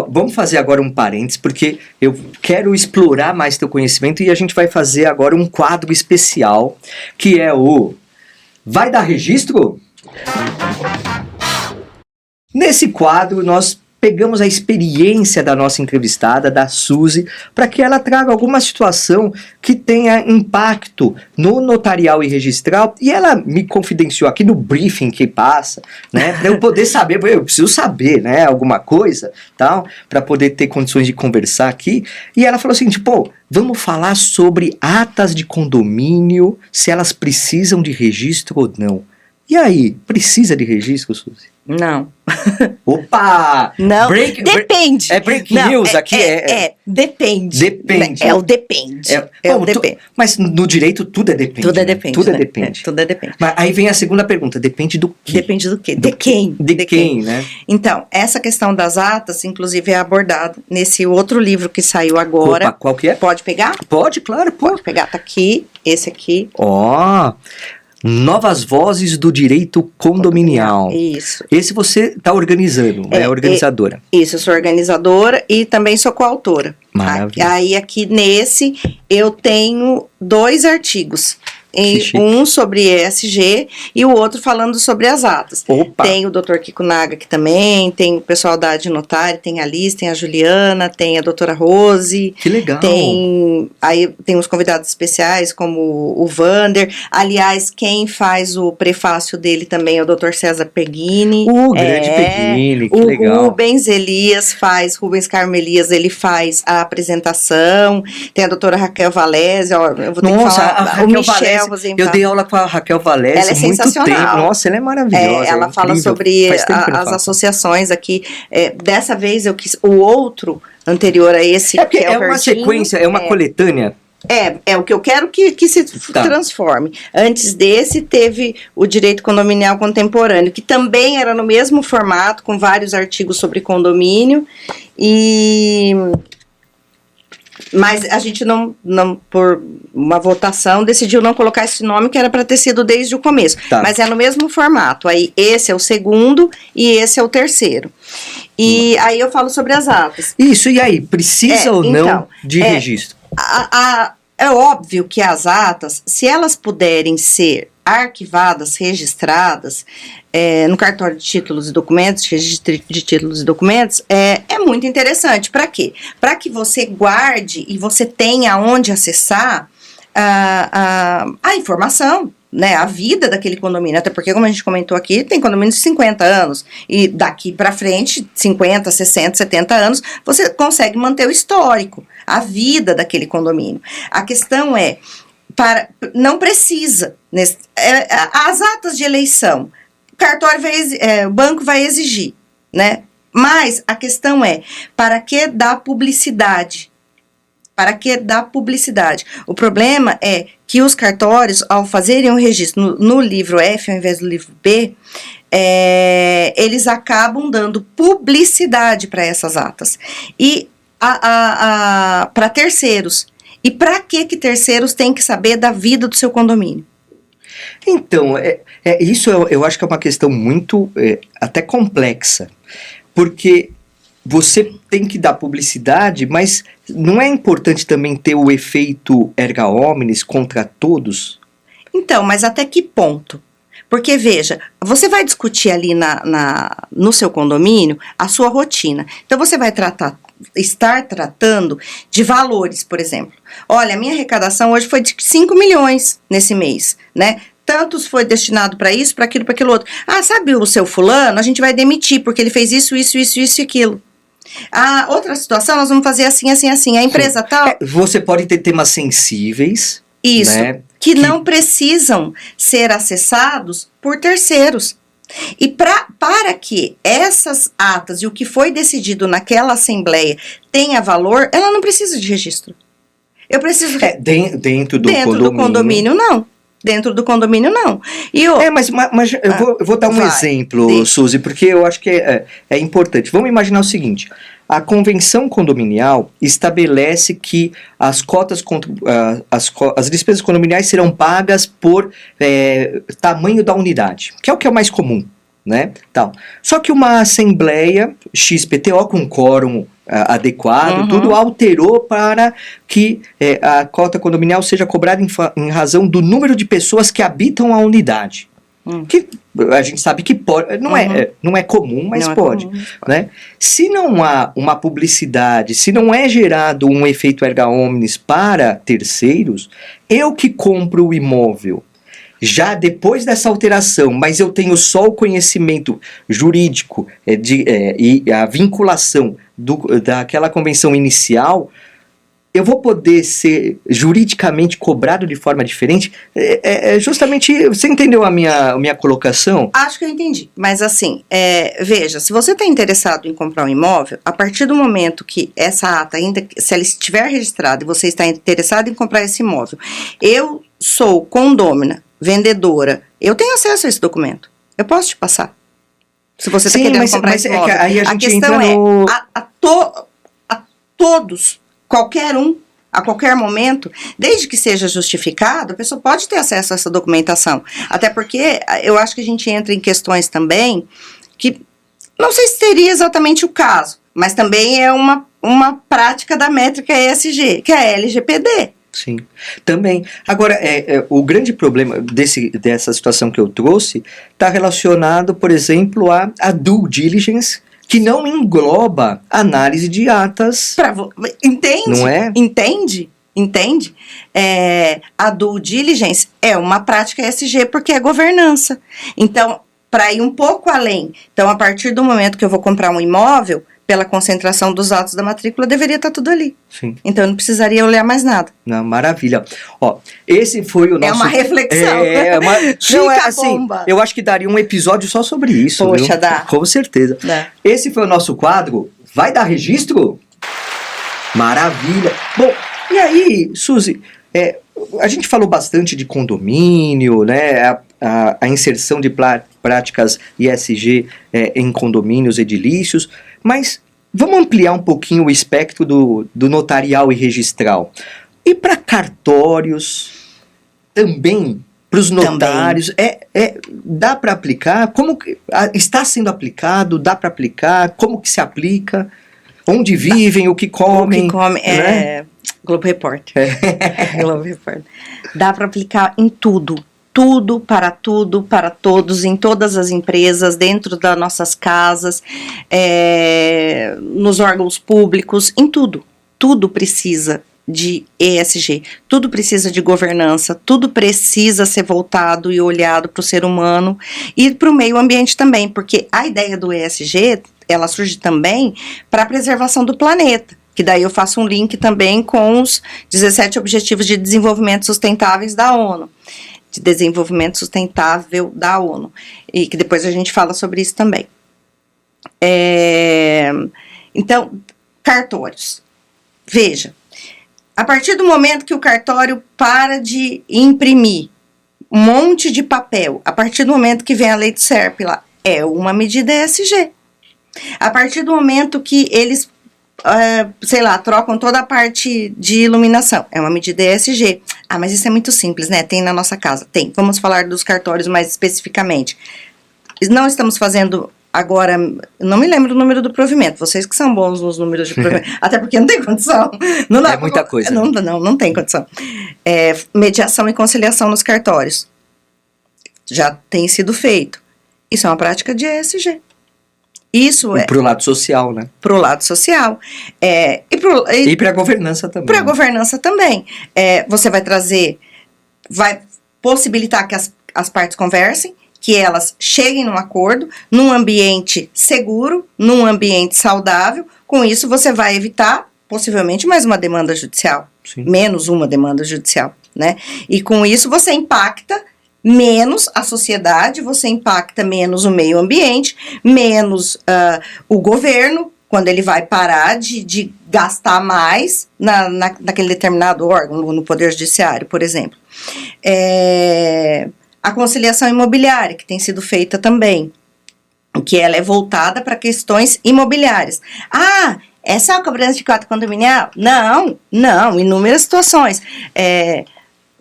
Vamos fazer agora um parênteses, porque eu quero explorar mais teu conhecimento e a gente vai fazer agora um quadro especial, que é o Vai Dar Registro? Nesse quadro, nós pegamos a experiência da nossa entrevistada, da Suzy, para que ela traga alguma situação que tenha impacto no notarial e registral, e ela me confidenciou aqui no briefing que passa, né, para eu poder saber, eu preciso saber, né, alguma coisa, tal, para poder ter condições de conversar aqui, e ela falou assim, vamos falar sobre atas de condomínio, se elas precisam de registro ou não. E aí, precisa de registro, Suzy? Não. Opa! Não, depende. É breaking news aqui? Depende. Depende. É o depende. O depende. Mas no direito tudo é depende. Tudo é depende. Tudo é depende. Tudo é depende. Mas aí vem a segunda pergunta, depende do quê? Depende do quê? De quem? De quem, né? Então, essa questão das atas, inclusive, é abordada nesse outro livro que saiu agora. Opa, qual que é? Pode pegar? Pode, claro, pode pegar. Tá aqui, esse aqui. Novas Vozes do Direito Condominial. Isso. Esse você está organizando, é organizadora. Isso, eu sou organizadora e também sou coautora. Maravilha. Aí aqui nesse eu tenho 2 artigos. Um sobre ESG e o outro falando sobre as atas. Opa. Tem o Dr. Kiko Naga aqui também, tem o pessoal da Adnotária, tem a Liz, tem a Juliana, tem a doutora Rose. Que legal. Aí tem os convidados especiais, como o Vander. Aliás, quem faz o prefácio dele também é o Dr. César Peghini. O grande Peghini, que legal. Rubens Carmo Elias, ele faz a apresentação. Tem a doutora Raquel Valese, eu vou ter que falar. O Michel. Eu dei aula com a Raquel Valese ela é muito sensacional. tempo. Nossa, ela é maravilhosa. Ela fala sobre as associações aqui. Dessa vez eu quis o outro anterior a esse. Porque é uma sequência, é uma coletânea. É o que eu quero que se transforme. Antes desse, teve o direito condominial contemporâneo, que também era no mesmo formato, com vários artigos sobre condomínio. Mas a gente não, por uma votação, decidiu não colocar esse nome, que era para ter sido desde o começo. Mas é no mesmo formato. Aí esse é o segundo e esse é o terceiro. E aí eu falo sobre as atas. Isso, e aí? Precisa ou não de registro? É óbvio que as atas, se elas puderem ser arquivadas, registradas no cartório de títulos e documentos, registro de títulos e documentos, é muito interessante. Para quê? Para que você guarde e você tenha onde acessar a informação, né, a vida daquele condomínio, até porque, como a gente comentou aqui, tem condomínios de 50 anos, e daqui para frente, 50, 60, 70 anos, você consegue manter o histórico, a vida daquele condomínio. A questão não precisa, as atas de eleição, o banco vai exigir, né, mas a questão para que dar publicidade? Para que dar publicidade? O problema é que os cartórios, ao fazerem o registro no livro F ao invés do livro B, eles acabam dando publicidade para essas atas. E para terceiros. E para que terceiros têm que saber da vida do seu condomínio? Então, isso eu acho que é uma questão muito até complexa, porque você tem que dar publicidade, mas não é importante também ter o efeito erga omnes contra todos? Então, mas até que ponto? Porque, veja, você vai discutir ali no seu condomínio a sua rotina. Então, você vai estar tratando de valores, por exemplo. Olha, a minha arrecadação hoje foi de 5 milhões nesse mês, né? Tantos foi destinado para isso, para aquilo, para aquilo outro. Ah, sabe o seu fulano? A gente vai demitir, porque ele fez isso e aquilo. Ah, outra situação, nós vamos fazer assim, assim, assim. A empresa tal... Você pode ter temas sensíveis, isso, né? que não precisam ser acessados por terceiros. E para que essas atas e o que foi decidido naquela assembleia tenha valor, ela não precisa de registro. Eu preciso... dentro do condomínio, não. Dentro do condomínio, não. Mas eu vou dar um exemplo, Suzy, porque eu acho que é importante. Vamos imaginar o seguinte: a convenção condominial estabelece que as cotas, as despesas condominiais serão pagas por tamanho da unidade, que é o mais comum, né? Tal. Só que uma assembleia XPTO com quórum adequado, tudo alterou para que a cota condominial seja cobrada em razão do número de pessoas que habitam a unidade. Que a gente sabe que pode, não é comum, mas pode. Né? Se não há uma publicidade, se não é gerado um efeito erga omnes para terceiros, eu que compro o imóvel, já depois dessa alteração, mas eu tenho só o conhecimento jurídico e a vinculação daquela convenção inicial, eu vou poder ser juridicamente cobrado de forma diferente? Justamente, você entendeu a minha colocação? Acho que eu entendi, mas assim, veja, se você está interessado em comprar um imóvel, a partir do momento que essa ata, ainda se ela estiver registrada e você está interessado em comprar esse imóvel, eu sou condômina, vendedora, eu tenho acesso a esse documento, eu posso te passar. Se você está querendo comprar esse imóvel. Aí a questão a todos, qualquer um, a qualquer momento, desde que seja justificado, a pessoa pode ter acesso a essa documentação. Até porque eu acho que a gente entra em questões também que não sei se seria exatamente o caso, mas também é uma prática da métrica ESG, que é a LGPD. Sim, também. Agora, o grande problema dessa situação que eu trouxe está relacionado, por exemplo, à due diligence, que não engloba análise de atas. Entende? Não é? Entende? A due diligence é uma prática ESG porque é governança. Então, para ir um pouco além, então a partir do momento que eu vou comprar um imóvel, pela concentração dos atos da matrícula, deveria estar tudo ali. Sim. Então, eu não precisaria olhar mais nada. Não, maravilha. Ó, esse foi o nosso... É uma reflexão. Não, assim, eu acho que daria um episódio só sobre isso. Poxa, viu? dá. Com certeza. Dá. Esse foi o nosso quadro. Vai dar registro? Maravilha. Bom, e aí, Suzy, a gente falou bastante de condomínio, né? A inserção de práticas ESG em condomínios edilícios, mas vamos ampliar um pouquinho o espectro do notarial e registral. E para cartórios, também para os notários, dá para aplicar? Como está sendo aplicado? Dá para aplicar? Como que se aplica? Onde vivem? O que comem? O que comem, né? Globo Repórter. Globo Repórter. Dá para aplicar em tudo. Tudo, para todos, em todas as empresas, dentro das nossas casas, nos órgãos públicos, em tudo. Tudo precisa de ESG, tudo precisa de governança, tudo precisa ser voltado e olhado para o ser humano e para o meio ambiente também, porque a ideia do ESG, ela surge também para a preservação do planeta. Que daí eu faço um link também com os 17 Objetivos de Desenvolvimento Sustentáveis da ONU. De Desenvolvimento Sustentável da ONU. E que depois a gente fala sobre isso também. Então, cartórios. Veja, a partir do momento que o cartório para de imprimir um monte de papel, a partir do momento que vem a lei do SERP lá, é uma medida ESG. A partir do momento que eles sei lá, trocam toda a parte de iluminação. É uma medida ESG. Ah, mas isso é muito simples, né? Tem na nossa casa. Tem. Vamos falar dos cartórios mais especificamente. Não estamos fazendo agora, não me lembro o número do provimento. Vocês que são bons nos números de provimento. Até porque não tem condição. Não dá muita coisa. Não tem condição. Mediação e conciliação nos cartórios. Já tem sido feito. Isso é uma prática de ESG. Isso pro lado social, né? Pro lado social. E para a governança também. Para a governança também. Você vai possibilitar que as partes conversem, que elas cheguem num acordo, num ambiente seguro, num ambiente saudável. Com isso, você vai evitar, possivelmente, mais uma demanda judicial. Sim. Menos uma demanda judicial, né? E com isso, você impacta menos a sociedade, você impacta menos o meio ambiente, menos o governo, quando ele vai parar de gastar mais naquele determinado órgão, no Poder Judiciário, por exemplo. A conciliação imobiliária, que tem sido feita também, que ela é voltada para questões imobiliárias. Ah, é só a cobrança de cota condominial? Não, inúmeras situações.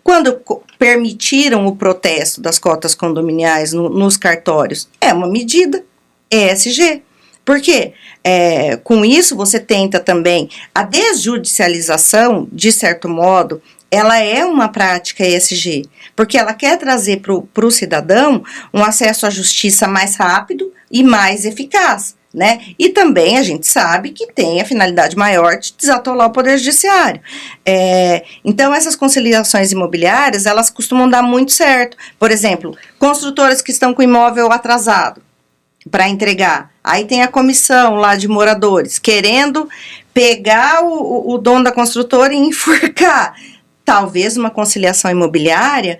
Quando permitiram o protesto das cotas condominiais nos cartórios, é uma medida ESG. Por quê? Com isso, você tenta também a desjudicialização, de certo modo, ela é uma prática ESG, porque ela quer trazer para o cidadão um acesso à justiça mais rápido e mais eficaz, né? E também a gente sabe que tem a finalidade maior de desatolar o Poder Judiciário. Então, essas conciliações imobiliárias, elas costumam dar muito certo. Por exemplo, construtoras que estão com imóvel atrasado para entregar. Aí tem a comissão lá de moradores querendo pegar o dono da construtora e enforcar. Talvez uma conciliação imobiliária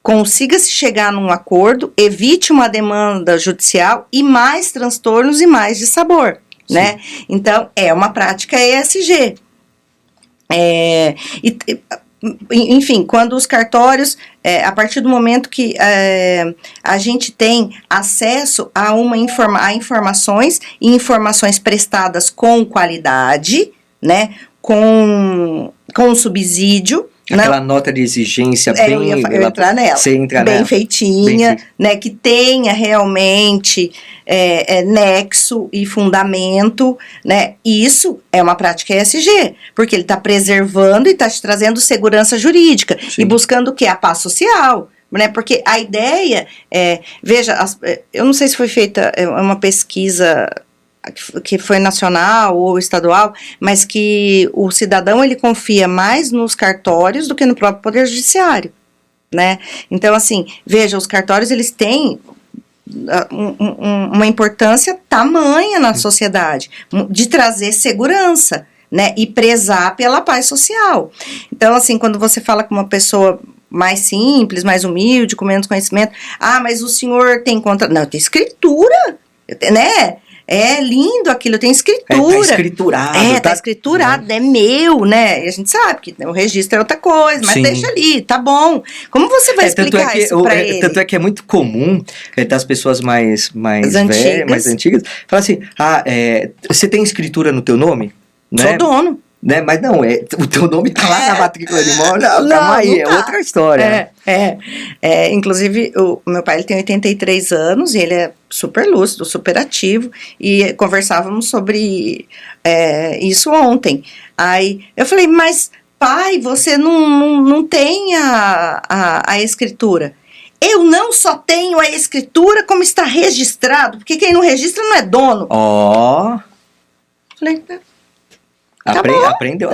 consiga-se chegar num acordo, evite uma demanda judicial e mais transtornos e mais dissabor, né? Então, é uma prática ESG. Enfim, quando os cartórios, a partir do momento que a gente tem acesso a informações e informações prestadas com qualidade, né? Com subsídio. Aquela nota de exigência bem... Eu ia entrar nela. Você entra bem nela. Feitinha, né, que tenha realmente nexo e fundamento, né, isso é uma prática ESG, porque ele está preservando e está te trazendo segurança jurídica. Sim. E buscando o quê? A paz social, né, porque a ideia veja, eu não sei se foi feita uma pesquisa que foi nacional ou estadual, mas que o cidadão ele confia mais nos cartórios do que no próprio Poder Judiciário, né? Então, assim, veja, os cartórios eles têm uma importância tamanha na sociedade, de trazer segurança, né? E prezar pela paz social. Então, assim, quando você fala com uma pessoa mais simples, mais humilde, com menos conhecimento, mas o senhor tem contra... Não, tem escritura, né? É lindo aquilo, tem escritura. Tá escriturado. Tá escriturado, é meu, né? E a gente sabe que o registro é outra coisa, mas sim, deixa ali, tá bom. Como você vai explicar isso pra ele? Tanto é que é muito comum das pessoas mais velhas, mais antigas, falar assim, você tem escritura no teu nome? Né? Sou dono. Né? Mas não, o teu nome tá lá na matrícula de imóvel, calma aí, é outra história. Inclusive, o meu pai ele tem 83 anos e ele é super lúcido, super ativo, e conversávamos sobre isso ontem. Aí eu falei, mas pai, você não tem a escritura. Eu não só tenho a escritura, como está registrado, porque quem não registra não é dono. Falei, Aprendeu,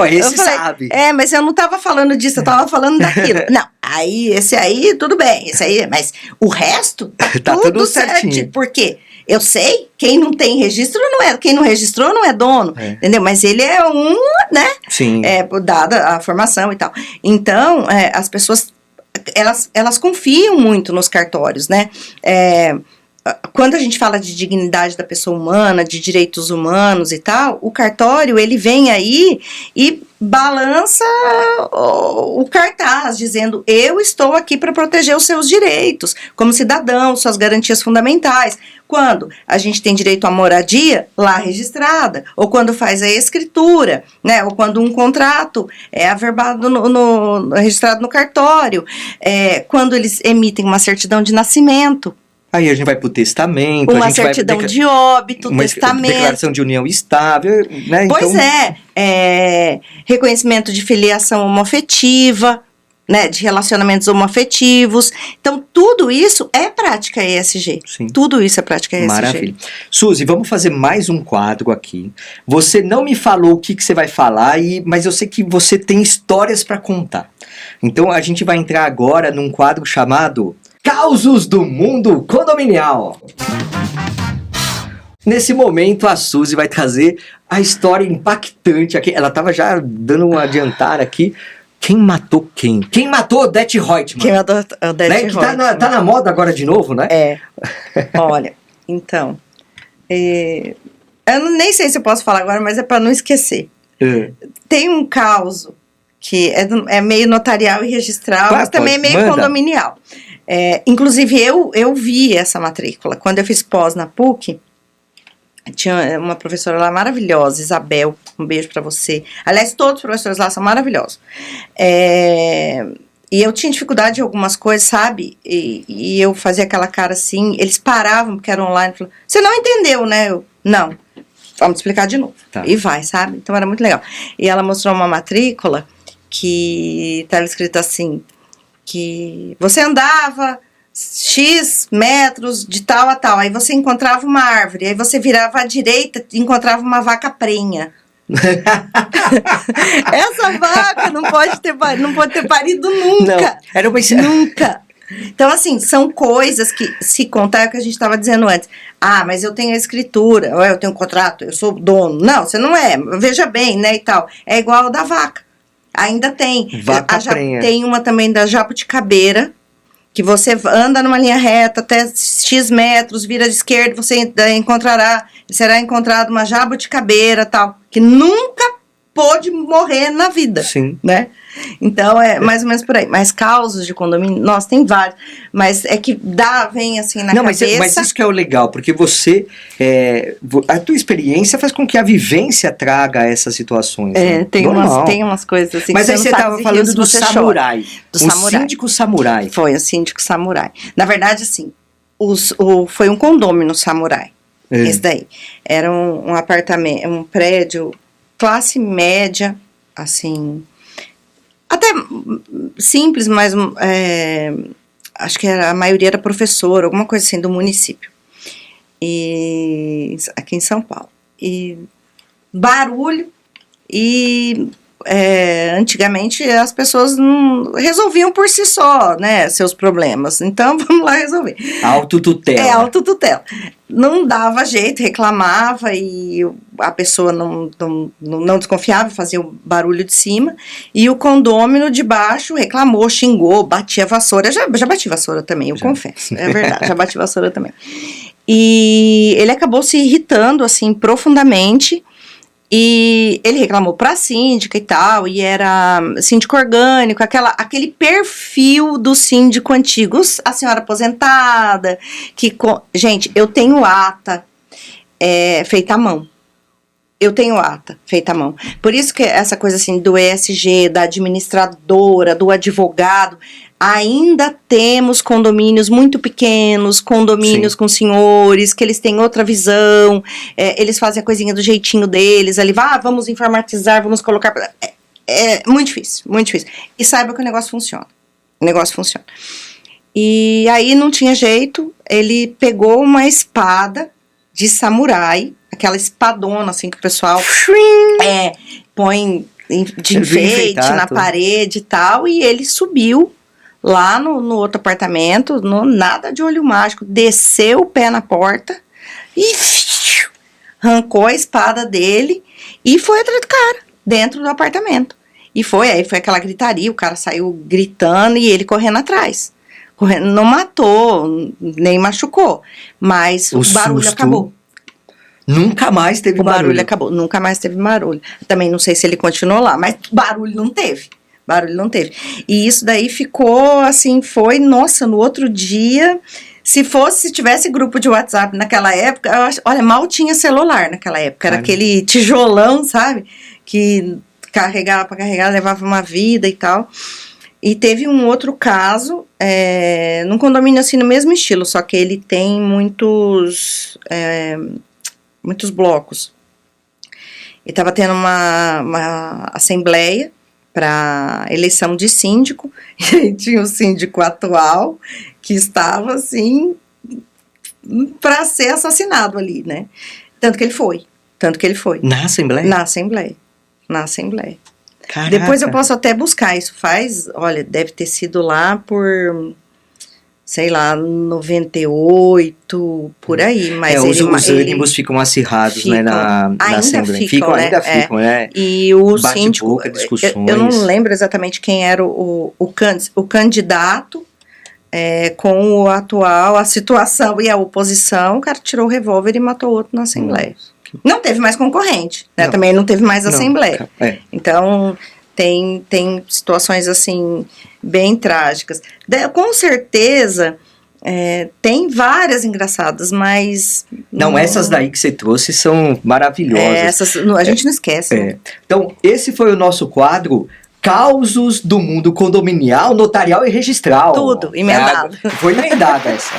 esse sabe. Mas eu não estava falando disso, eu estava falando daquilo. Não, esse aí, tudo bem, mas o resto tá tudo certinho. Por quê? Eu sei, quem não tem registro não é, quem não registrou não é dono, entendeu? Mas ele é né? Sim. Dada a formação e tal. Então, as pessoas, elas confiam muito nos cartórios, né? quando a gente fala de dignidade da pessoa humana, de direitos humanos e tal, o cartório, ele vem aí e balança o cartaz, dizendo, eu estou aqui para proteger os seus direitos, como cidadão, suas garantias fundamentais. Quando a gente tem direito à moradia, lá registrada, ou quando faz a escritura, né, ou quando um contrato é averbado registrado no cartório, quando eles emitem uma certidão de nascimento. Aí a gente vai pro testamento, uma certidão de óbito, testamento. Declaração de união estável, né? Pois então... reconhecimento de filiação homoafetiva, né, de relacionamentos homoafetivos. Então, tudo isso é prática ESG. Sim. Tudo isso é prática ESG. Maravilha. Suzy, vamos fazer mais um quadro aqui. Você não me falou o que você vai falar, mas eu sei que você tem histórias para contar. Então, a gente vai entrar agora num quadro chamado Causos do Mundo Condominial. Nesse momento, a Suzy vai trazer a história impactante aqui. Ela estava já dando um adiantar aqui. Quem matou quem? Quem matou Odete Roitman? Quem matou Odete Roitman? Que tá na moda agora de novo, né? Olha, então... eu nem sei se eu posso falar agora, mas é para não esquecer. Tem um caso que é meio notarial e registral, mas também é meio condominial. Inclusive, eu vi essa matrícula. Quando eu fiz pós na PUC, tinha uma professora lá maravilhosa, Isabel, um beijo pra você. Aliás, todos os professores lá são maravilhosos. E eu tinha dificuldade em algumas coisas, sabe? E eu fazia aquela cara assim, eles paravam, porque era online, e falavam, você não entendeu, né? Não, vamos explicar de novo. Tá. E vai, sabe? Então era muito legal. E ela mostrou uma matrícula que estava escrito assim, que você andava X metros de tal a tal, aí você encontrava uma árvore, aí você virava à direita e encontrava uma vaca prenha. Essa vaca não pode ter parido nunca. Não, era uma... Nunca. Então, assim, são coisas que, se contar, é o que a gente estava dizendo antes. Ah, mas eu tenho a escritura, ou eu tenho um contrato, eu sou dono. Não, você não é, veja bem, né, e tal. É igual ao da vaca. Ainda tem. Vaca prenha. Tem uma também da jabuticabeira, que você anda numa linha reta até X metros, vira de esquerda, você será encontrado uma jabuticabeira, tal, que nunca pôde morrer na vida. Sim. Né? Então, é mais ou menos por aí. Mas causos de condomínio, nossa, tem vários. Mas é que vem assim na cabeça. Mas isso que é o legal, porque você, a tua experiência faz com que a vivência traga essas situações. Né? Tem umas coisas assim. Mas aí você estava falando do samurai. Samurai. Síndico samurai. Foi o síndico samurai. Na verdade, assim, foi um condômino samurai. Esse daí. Era um apartamento, um prédio, classe média, assim... Até simples, mas acho que a maioria era professor, alguma coisa assim, do município. E aqui em São Paulo. E barulho, e antigamente as pessoas não resolviam por si só, né, seus problemas. Então, vamos lá resolver. Autotutela. Autotutela. Não dava jeito, reclamava e a pessoa não desconfiava, fazia o barulho de cima. E o condômino de baixo reclamou, xingou, batia vassoura. Já bati vassoura também, eu confesso. É verdade, já bati vassoura também. E ele acabou se irritando, assim, profundamente. E ele reclamou pra síndica e tal, e era síndico orgânico, aquele perfil do síndico antigo, a senhora aposentada, gente, eu tenho ata feita à mão. Eu tenho ata feita à mão. Por isso que essa coisa assim do ESG, da administradora, do advogado, ainda temos condomínios muito pequenos, condomínios Sim. com senhores, que eles têm outra visão, eles fazem a coisinha do jeitinho deles, ali, vamos informatizar, vamos colocar... É muito difícil, muito difícil. E saiba que o negócio funciona. O negócio funciona. E aí não tinha jeito, ele pegou uma espada de samurai, aquela espadona assim que o pessoal põe de enfeite na parede e tal, e ele subiu lá no outro apartamento, nada de olho mágico, desceu o pé na porta e arrancou a espada dele e foi atrás do cara, dentro do apartamento. E aí foi aquela gritaria, o cara saiu gritando e ele correndo atrás. correndo. Não matou, nem machucou, mas o barulho susto. acabou. Nunca mais teve O barulho barulho. acabou, nunca mais teve barulho. Também não sei se ele continuou lá, mas barulho não teve. Barulho não teve. E isso daí ficou assim, nossa, no outro dia, se tivesse grupo de WhatsApp naquela época, eu acho, olha, mal tinha celular naquela época, era aquele tijolão, sabe? Que carregava para carregar, levava uma vida e tal. E teve um outro caso, num condomínio assim, no mesmo estilo, só que ele tem muitos blocos. E estava tendo uma assembleia para eleição de síndico, e aí tinha o síndico atual, que estava, assim, para ser assassinado ali, né? Tanto que ele foi. Na Assembleia? Na Assembleia. Caraca. Depois eu posso até buscar, isso olha, deve ter sido lá por, sei lá, 98, por aí, mas os ânimos ficam acirrados, né, na Assembleia. Ainda ficam, né? E o síndico, discussões. Eu não lembro exatamente quem era o candidato, com o atual, a situação e a oposição, o cara tirou o revólver e matou o outro na Assembleia. Não teve mais concorrente, né? Também não teve mais Assembleia. Então, tem situações, assim, bem trágicas. Com certeza, tem várias engraçadas, mas... Não, essas daí que você trouxe são maravilhosas. A gente não esquece. Então, esse foi o nosso quadro... Causos do mundo condominial, notarial e registral. Tudo, emendado. Foi emendada essa.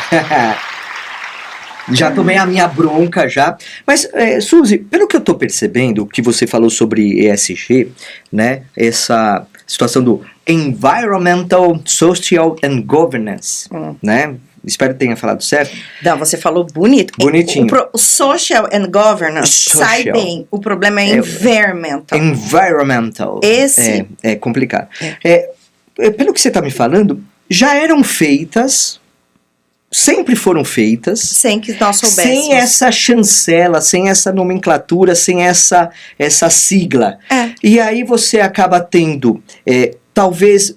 Já tomei a minha bronca já. Mas, Suzy, pelo que eu tô percebendo, que você falou sobre ESG, né? Essa situação do Environmental, Social and Governance, né? Espero que tenha falado certo. Não, você falou bonito. Bonitinho. O social and governance sai bem. O problema é environmental. Environmental. Esse... É complicado. Pelo que você está me falando, já eram feitas, sempre foram feitas. Sem que nós soubéssemos. Sem essa chancela, sem essa nomenclatura, sem essa sigla. E aí você acaba tendo... talvez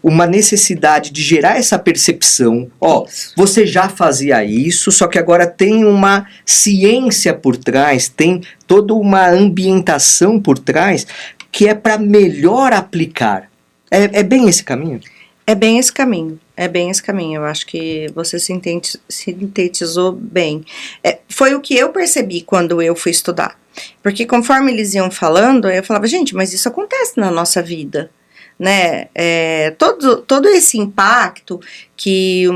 uma necessidade de gerar essa percepção, você já fazia isso, só que agora tem uma ciência por trás, tem toda uma ambientação por trás, que é para melhor aplicar. É bem esse caminho? É bem esse caminho, eu acho que você sintetizou bem. Foi o que eu percebi quando eu fui estudar, porque conforme eles iam falando, eu falava, gente, mas isso acontece na nossa vida, né? Todo esse impacto que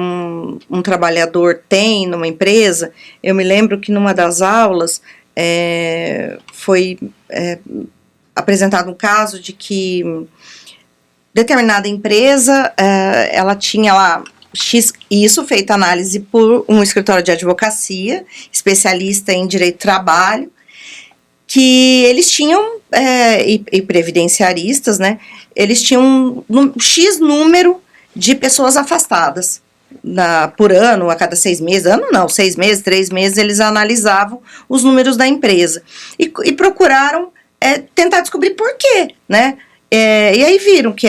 um trabalhador tem numa empresa. Eu me lembro que numa das aulas foi apresentado um caso de que determinada empresa ela tinha lá isso feita análise por um escritório de advocacia especialista em direito do trabalho, que eles tinham, e previdenciaristas, né, eles tinham X número de pessoas afastadas por ano, a cada 6 meses, 6 meses, 3 meses, eles analisavam os números da empresa e procuraram tentar descobrir por quê, né, e aí viram que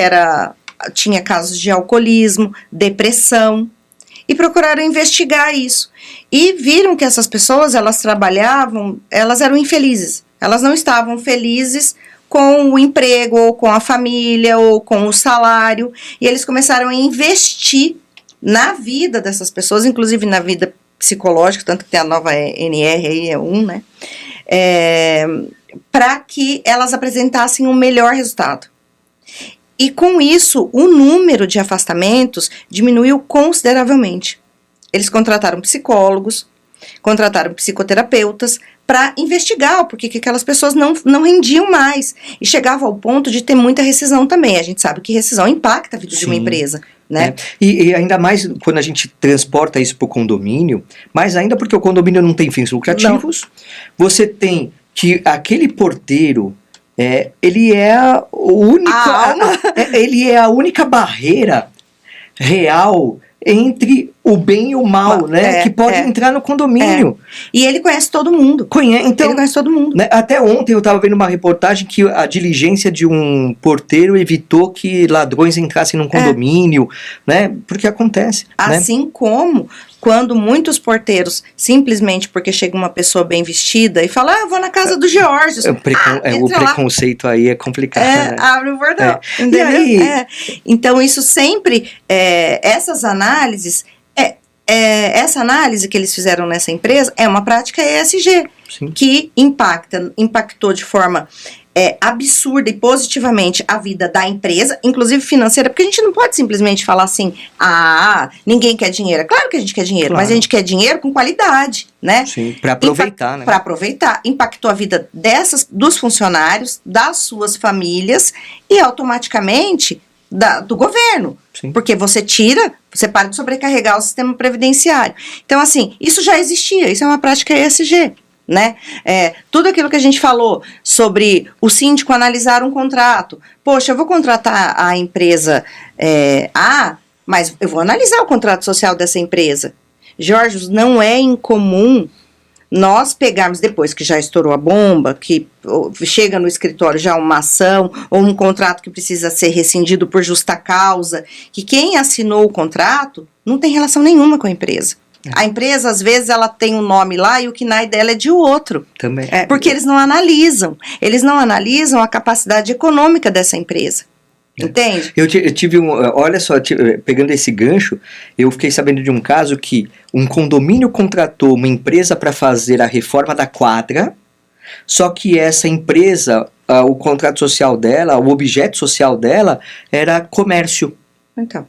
tinha casos de alcoolismo, depressão, e procuraram investigar isso, e viram que essas pessoas, elas eram infelizes. Elas não estavam felizes com o emprego, ou com a família, ou com o salário. E eles começaram a investir na vida dessas pessoas, inclusive na vida psicológica, tanto que tem a nova NR aí, né? Para que elas apresentassem um melhor resultado. E com isso, o número de afastamentos diminuiu consideravelmente. Eles contrataram psicólogos, contrataram psicoterapeutas para investigar o porquê que aquelas pessoas não rendiam mais. E chegava ao ponto de ter muita rescisão também. A gente sabe que rescisão impacta a vida de uma empresa, né? E ainda mais quando a gente transporta isso para o condomínio, mais ainda porque o condomínio não tem fins lucrativos. Você tem que aquele porteiro, ele é ele é a única barreira real entre o bem e o mal, né? Que pode entrar no condomínio. E ele conhece todo mundo. Então, ele conhece todo mundo. Né, até ontem eu estava vendo uma reportagem que a diligência de um porteiro evitou que ladrões entrassem num condomínio, né? Porque acontece. Assim como quando muitos porteiros, simplesmente porque chega uma pessoa bem vestida e fala, vou na casa do George. O preconceito aí é complicado. Né? Abre o portão. E aí? Então, isso sempre, essas análises, essa análise que eles fizeram nessa empresa é uma prática ESG, Sim. que impactou de forma absurda e positivamente a vida da empresa, inclusive financeira, porque a gente não pode simplesmente falar assim, ninguém quer dinheiro. Claro que a gente quer dinheiro, mas a gente quer dinheiro com qualidade, né? Sim, para aproveitar, né? Para aproveitar. Impactou a vida dos funcionários, das suas famílias e automaticamente do governo. Sim. Porque você para de sobrecarregar o sistema previdenciário. Então, assim, isso já existia, isso é uma prática ESG. Né? Tudo aquilo que a gente falou sobre o síndico analisar um contrato. Poxa, eu vou contratar a empresa mas eu vou analisar o contrato social dessa empresa. Jorge, não é incomum nós pegarmos, depois que já estourou a bomba, que chega no escritório já uma ação, ou um contrato que precisa ser rescindido por justa causa, que quem assinou o contrato não tem relação nenhuma com a empresa. A empresa, às vezes, ela tem um nome lá e o KNAI dela é de outro. Também. Porque eles não analisam. Eles não analisam a capacidade econômica dessa empresa. Entende? Eu tive olha só, pegando esse gancho, eu fiquei sabendo de um caso que um condomínio contratou uma empresa para fazer a reforma da quadra, só que essa empresa, o contrato social dela, o objeto social dela era comércio. Então.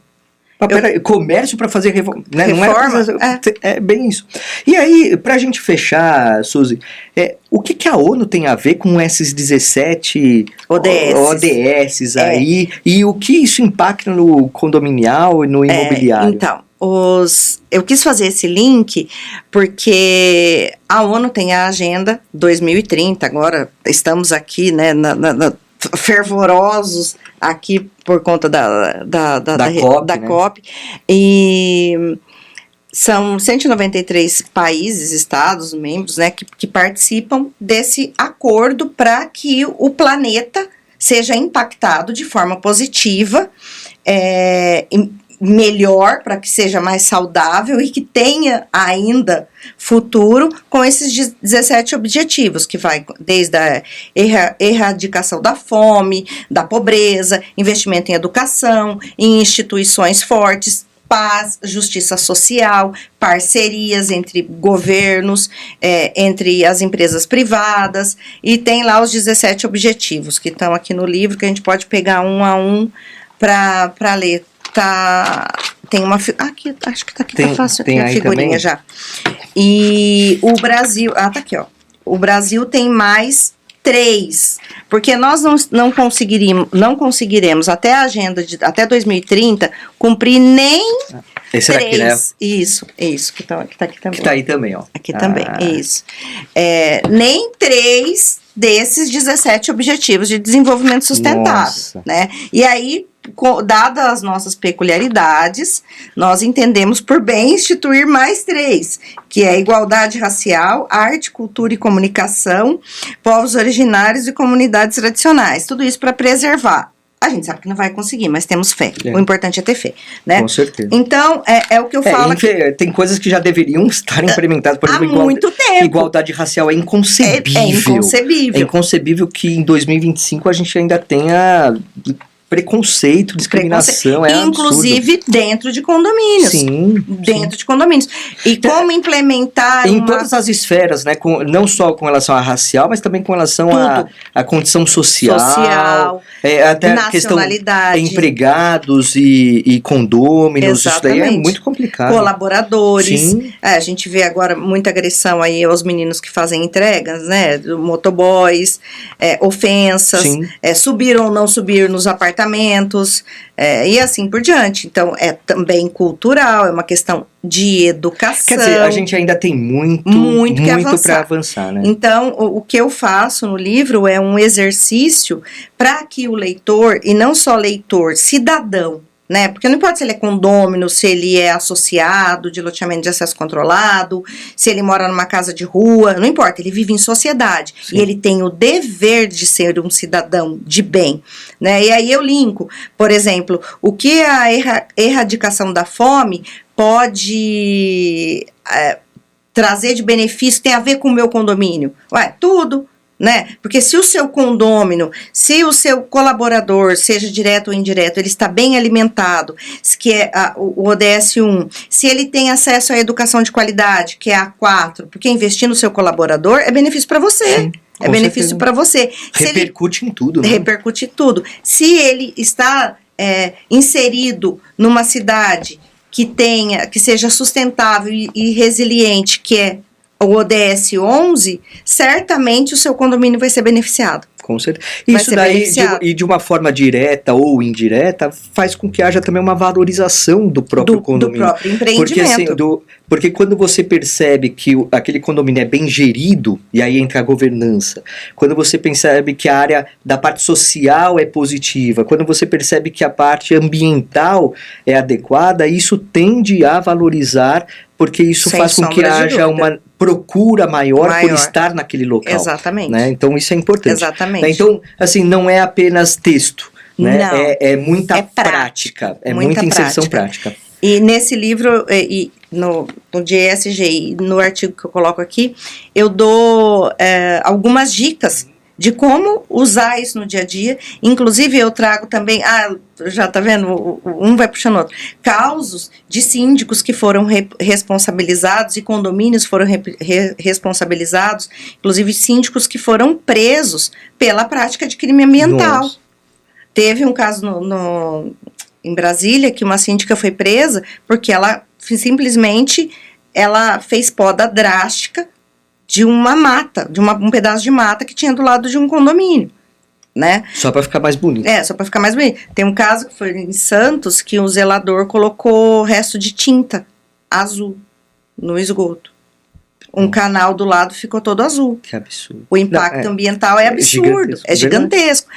Comércio para fazer reforma, né? Reforma, não é bem isso. E aí, para a gente fechar, Suzy, o que a ONU tem a ver com esses 17 ODS aí, e o que isso impacta no condominial e no imobiliário? Então, eu quis fazer esse link porque a ONU tem a Agenda 2030, agora estamos aqui, né, fervorosos aqui por conta da COP, e são 193 países, estados, membros, né, que participam desse acordo para que o planeta seja impactado de forma positiva, melhor, para que seja mais saudável e que tenha ainda futuro com esses 17 objetivos, que vai desde a erradicação da fome, da pobreza, investimento em educação, em instituições fortes, paz, justiça social, parcerias entre governos, entre as empresas privadas, e tem lá os 17 objetivos que estão aqui no livro, que a gente pode pegar um a um para ler. Tem uma aqui, acho que tá aqui, tá fácil, tem a figurinha também? Já. E o Brasil, tá aqui, ó. O Brasil tem mais 3, porque nós não conseguiremos até a agenda até 2030 cumprir nem esse 3. Daqui, né? Isso, que tá aqui também. Que tá aí também, ó. Aqui também, isso. Nem 3 desses 17 objetivos de desenvolvimento sustentável, né? E aí, dadas as nossas peculiaridades, nós entendemos por bem instituir mais 3, que é igualdade racial, arte, cultura e comunicação, povos originários e comunidades tradicionais. Tudo isso para preservar. A gente sabe que não vai conseguir, mas temos fé. O importante é ter fé, né? Com certeza. Então, o que eu falo aqui. Tem coisas que já deveriam estar implementadas, por exemplo, muito tempo. Igualdade racial é inconcebível. É inconcebível. É inconcebível que em 2025 a gente ainda tenha preconceito, discriminação, inclusive absurdo. Dentro de condomínios. Sim. Dentro de condomínios. E como implementar em todas as esferas, né? Não só com relação à racial, mas também com relação à condição social, até a questão empregados e condôminos. Exatamente. Isso daí é muito complicado. Colaboradores. Sim. A gente vê agora muita agressão aí aos meninos que fazem entregas, né? Motoboys, ofensas, subir ou não subir nos apartamentos, e assim por diante. Então, é também cultural, é uma questão de educação. Quer dizer, a gente ainda tem muito para avançar, né? Então, o que eu faço no livro é um exercício para que o leitor, e não só leitor, cidadão, né? Porque não importa se ele é condômino, se ele é associado de loteamento de acesso controlado, se ele mora numa casa de rua, não importa, ele vive em sociedade. Sim. E ele tem o dever de ser um cidadão de bem, né? E aí eu linko, por exemplo, o que a erradicação da fome pode trazer de benefício, tem a ver com o meu condomínio? Ué, tudo. Né? Porque se o seu condômino, se o seu colaborador, seja direto ou indireto, ele está bem alimentado, que é o ODS 1, se ele tem acesso à educação de qualidade, que é a 4, porque investir no seu colaborador é benefício para você. Sim, é benefício para você. Repercute em tudo. Né? Repercute em tudo. Se ele está inserido numa cidade que seja sustentável e resiliente, que é o ODS 11, certamente o seu condomínio vai ser beneficiado. Com certeza. Isso daí, de uma forma direta ou indireta, faz com que haja também uma valorização do próprio condomínio. Do próprio empreendimento. Porque quando você percebe que aquele condomínio é bem gerido, e aí entra a governança, quando você percebe que a área da parte social é positiva, quando você percebe que a parte ambiental é adequada, isso tende a valorizar, porque isso faz com que haja uma procura maior por estar naquele local. Exatamente. Né? Então isso é importante. Exatamente. Né? Então, assim, não é apenas texto, né? Não. É muita prática. É muita inserção prática. E nesse livro, no de ESG, e no artigo que eu coloco aqui, eu dou algumas dicas de como usar isso no dia a dia. Inclusive, eu trago também, já tá vendo, um vai puxando o outro, causos de síndicos que foram responsabilizados e condomínios foram responsabilizados, inclusive síndicos que foram presos pela prática de crime ambiental. Nossa. Teve um caso em Brasília que uma síndica foi presa porque ela simplesmente fez poda drástica de uma mata, um pedaço de mata que tinha do lado de um condomínio, né? Só para ficar mais bonito. Só para ficar mais bonito. Tem um caso que foi em Santos que o zelador colocou resto de tinta azul no esgoto. Um canal do lado ficou todo azul. Que absurdo. O impacto ambiental é absurdo, é gigantesco.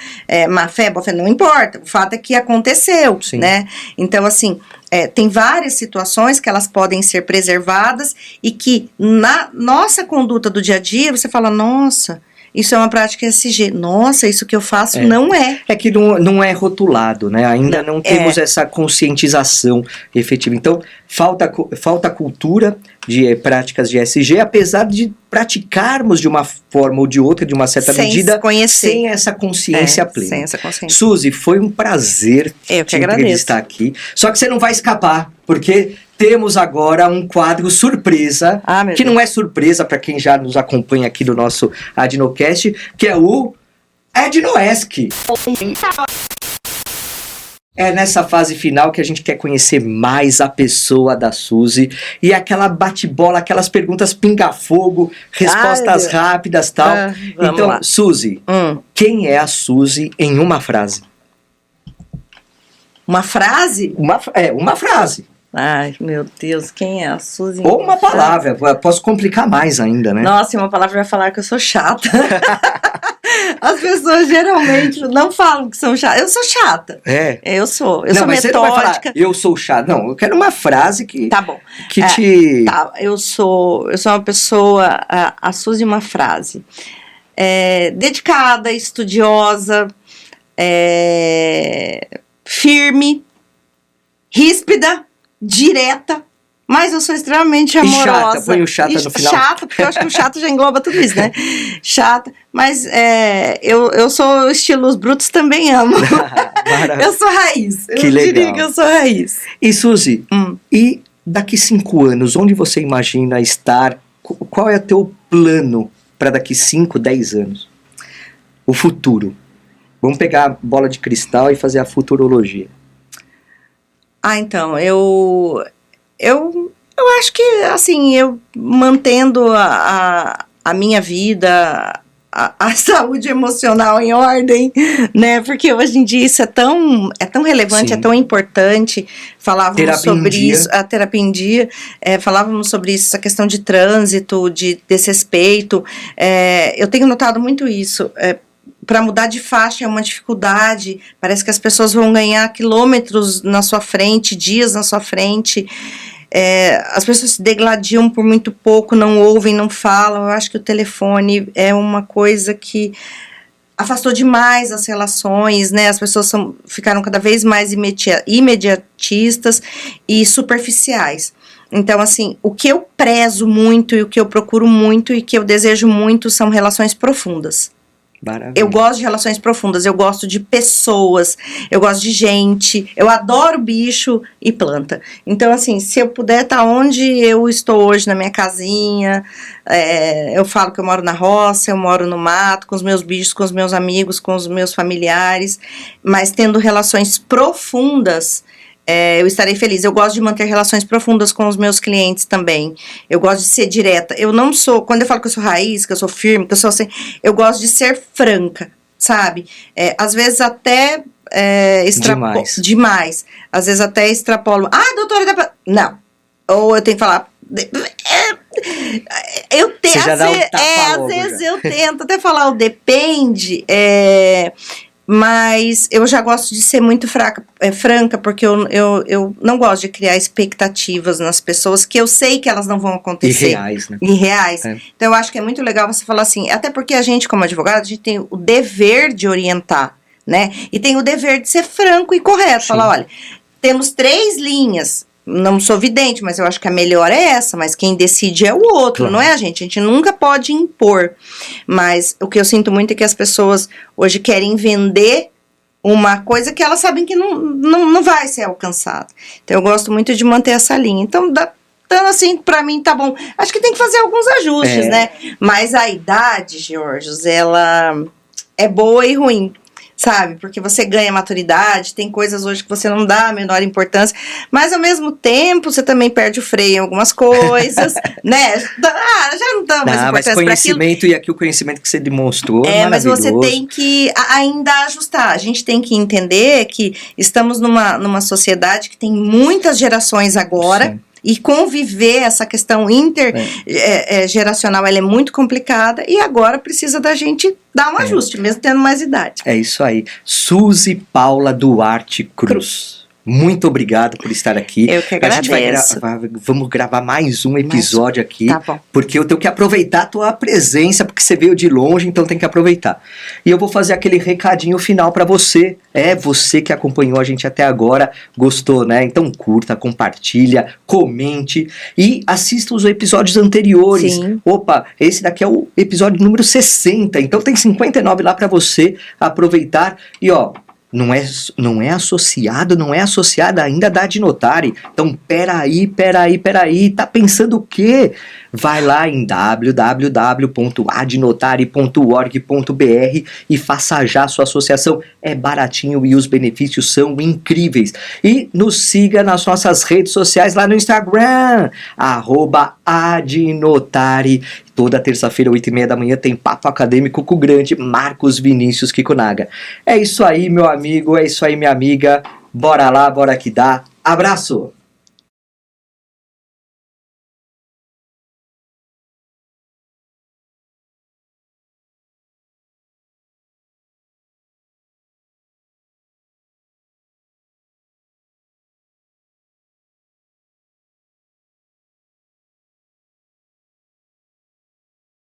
Má fé, boa fé, não importa. O fato é que aconteceu, Sim. né? Então, assim, tem várias situações que elas podem ser preservadas e que na nossa conduta do dia a dia, você fala, nossa, isso é uma prática ESG. Nossa, isso que eu faço não é. É que não é rotulado, né? Ainda não temos essa conscientização efetiva. Então, falta cultura de práticas de ESG, apesar de praticarmos de uma forma ou de outra, de uma certa medida, sem essa consciência plena. Sem essa consciência. Suzy, foi um prazer te entrevistar aqui. Só que você não vai escapar, porque temos agora um quadro surpresa, que não é surpresa para quem já nos acompanha aqui no nosso Adnocast, que é o Adnoesc. É nessa fase final que a gente quer conhecer mais a pessoa da Suzy e aquela bate-bola, aquelas perguntas pinga-fogo, respostas rápidas e tal. Então, lá. Suzy, quem é a Suzy em uma frase? Uma frase? Uma frase. Ai, meu Deus, quem é a Suzy? Ou uma palavra, posso complicar mais ainda, né? Nossa, uma palavra vai falar que eu sou chata. As pessoas geralmente não falam que são chatas. Eu sou chata. Eu sou metódica. Você não vai falar, eu sou chata. Não, eu quero uma frase que... Tá bom. Eu sou uma pessoa... A Suzy, uma frase. Dedicada, estudiosa, firme, ríspida, direta, mas eu sou extremamente amorosa. E chata, põe o chata no final. Chata, porque eu acho que o chato já engloba tudo isso, né? Chata, mas eu sou estilos brutos, também amo. Eu sou raiz. Que legal. Diria que eu sou raiz. E Suzy, e daqui 5 anos, onde você imagina estar? Qual é o teu plano para daqui 5, 10 anos? O futuro. Vamos pegar a bola de cristal e fazer a futurologia. Então, eu acho que, assim, eu mantendo a minha vida, a saúde emocional em ordem, né, porque hoje em dia isso é tão relevante, Sim. É tão importante, falávamos sobre isso, a terapia em dia, falávamos sobre isso, essa questão de trânsito, de desrespeito, eu tenho notado muito isso, para mudar de faixa é uma dificuldade, parece que as pessoas vão ganhar quilômetros na sua frente, dias na sua frente, as pessoas se degladiam por muito pouco, não ouvem, não falam. Eu acho que o telefone é uma coisa que afastou demais as relações, né? As pessoas ficaram cada vez mais imediatistas e superficiais. Então, assim, o que eu prezo muito e o que eu procuro muito e que eu desejo muito são relações profundas. Maravilha. Eu gosto de relações profundas, eu gosto de pessoas, eu gosto de gente, eu adoro bicho e planta. Então, assim, se eu puder estar onde eu estou hoje, na minha casinha, eu falo que eu moro na roça, eu moro no mato, com os meus bichos, com os meus amigos, com os meus familiares, mas tendo relações profundas, eu estarei feliz. Eu gosto de manter relações profundas com os meus clientes também. Eu gosto de ser direta. Eu não sou, quando eu falo que eu sou raiz, que eu sou firme, que eu sou assim, eu gosto de ser franca, sabe? Às vezes até demais. Às vezes até extrapolo. Doutora, não. Ou eu tenho que falar. Eu tento. Às vezes eu tento até falar o depende. Mas eu já gosto de ser muito franca, porque eu não gosto de criar expectativas nas pessoas que eu sei que elas não vão acontecer. Irreais, né? Irreais. Então eu acho que é muito legal você falar assim, até porque a gente, como advogado, a gente tem o dever de orientar, né? E tem o dever de ser franco e correto. Sim. Falar, olha, temos 3 linhas. Não sou vidente, mas eu acho que a melhor é essa, mas quem decide é o outro, claro. Não é a gente nunca pode impor, mas o que eu sinto muito é que as pessoas hoje querem vender uma coisa que elas sabem que não vai ser alcançada, então eu gosto muito de manter essa linha, então assim, pra mim tá bom, acho que tem que fazer alguns ajustes, né, mas a idade, Georgios, ela é boa e ruim, sabe, porque você ganha maturidade, tem coisas hoje que você não dá a menor importância, mas ao mesmo tempo você também perde o freio em algumas coisas, né, já não dá mais importância mas conhecimento, e aqui o conhecimento que você demonstrou é mas você tem que ainda ajustar, a gente tem que entender que estamos numa sociedade que tem muitas gerações agora. Sim. E conviver essa questão intergeracional, ela é muito complicada e agora precisa da gente dar um ajuste, mesmo tendo mais idade. É isso aí. Suzy Paula Duarte Cruz. Muito obrigado por estar aqui. Eu que agradeço. Vamos gravar mais um episódio aqui. Tá bom. Porque eu tenho que aproveitar a tua presença, porque você veio de longe, então tem que aproveitar. E eu vou fazer aquele recadinho final para você. Você que acompanhou a gente até agora, gostou, né? Então curta, compartilha, comente e assista os episódios anteriores. Sim. Opa, esse daqui é o episódio número 60, então tem 59 lá para você aproveitar. E não é associada ainda da Adnotari. Então, peraí, tá pensando o quê? Vai lá em www.adnotari.org.br e faça já a sua associação. É baratinho e os benefícios são incríveis. E nos siga nas nossas redes sociais lá no Instagram, @Adnotari. Toda terça-feira, 8h30 da manhã, tem papo acadêmico com o grande Marcos Vinícius Kikunaga. É isso aí, meu amigo, é isso aí, minha amiga. Bora lá, bora que dá. Abraço!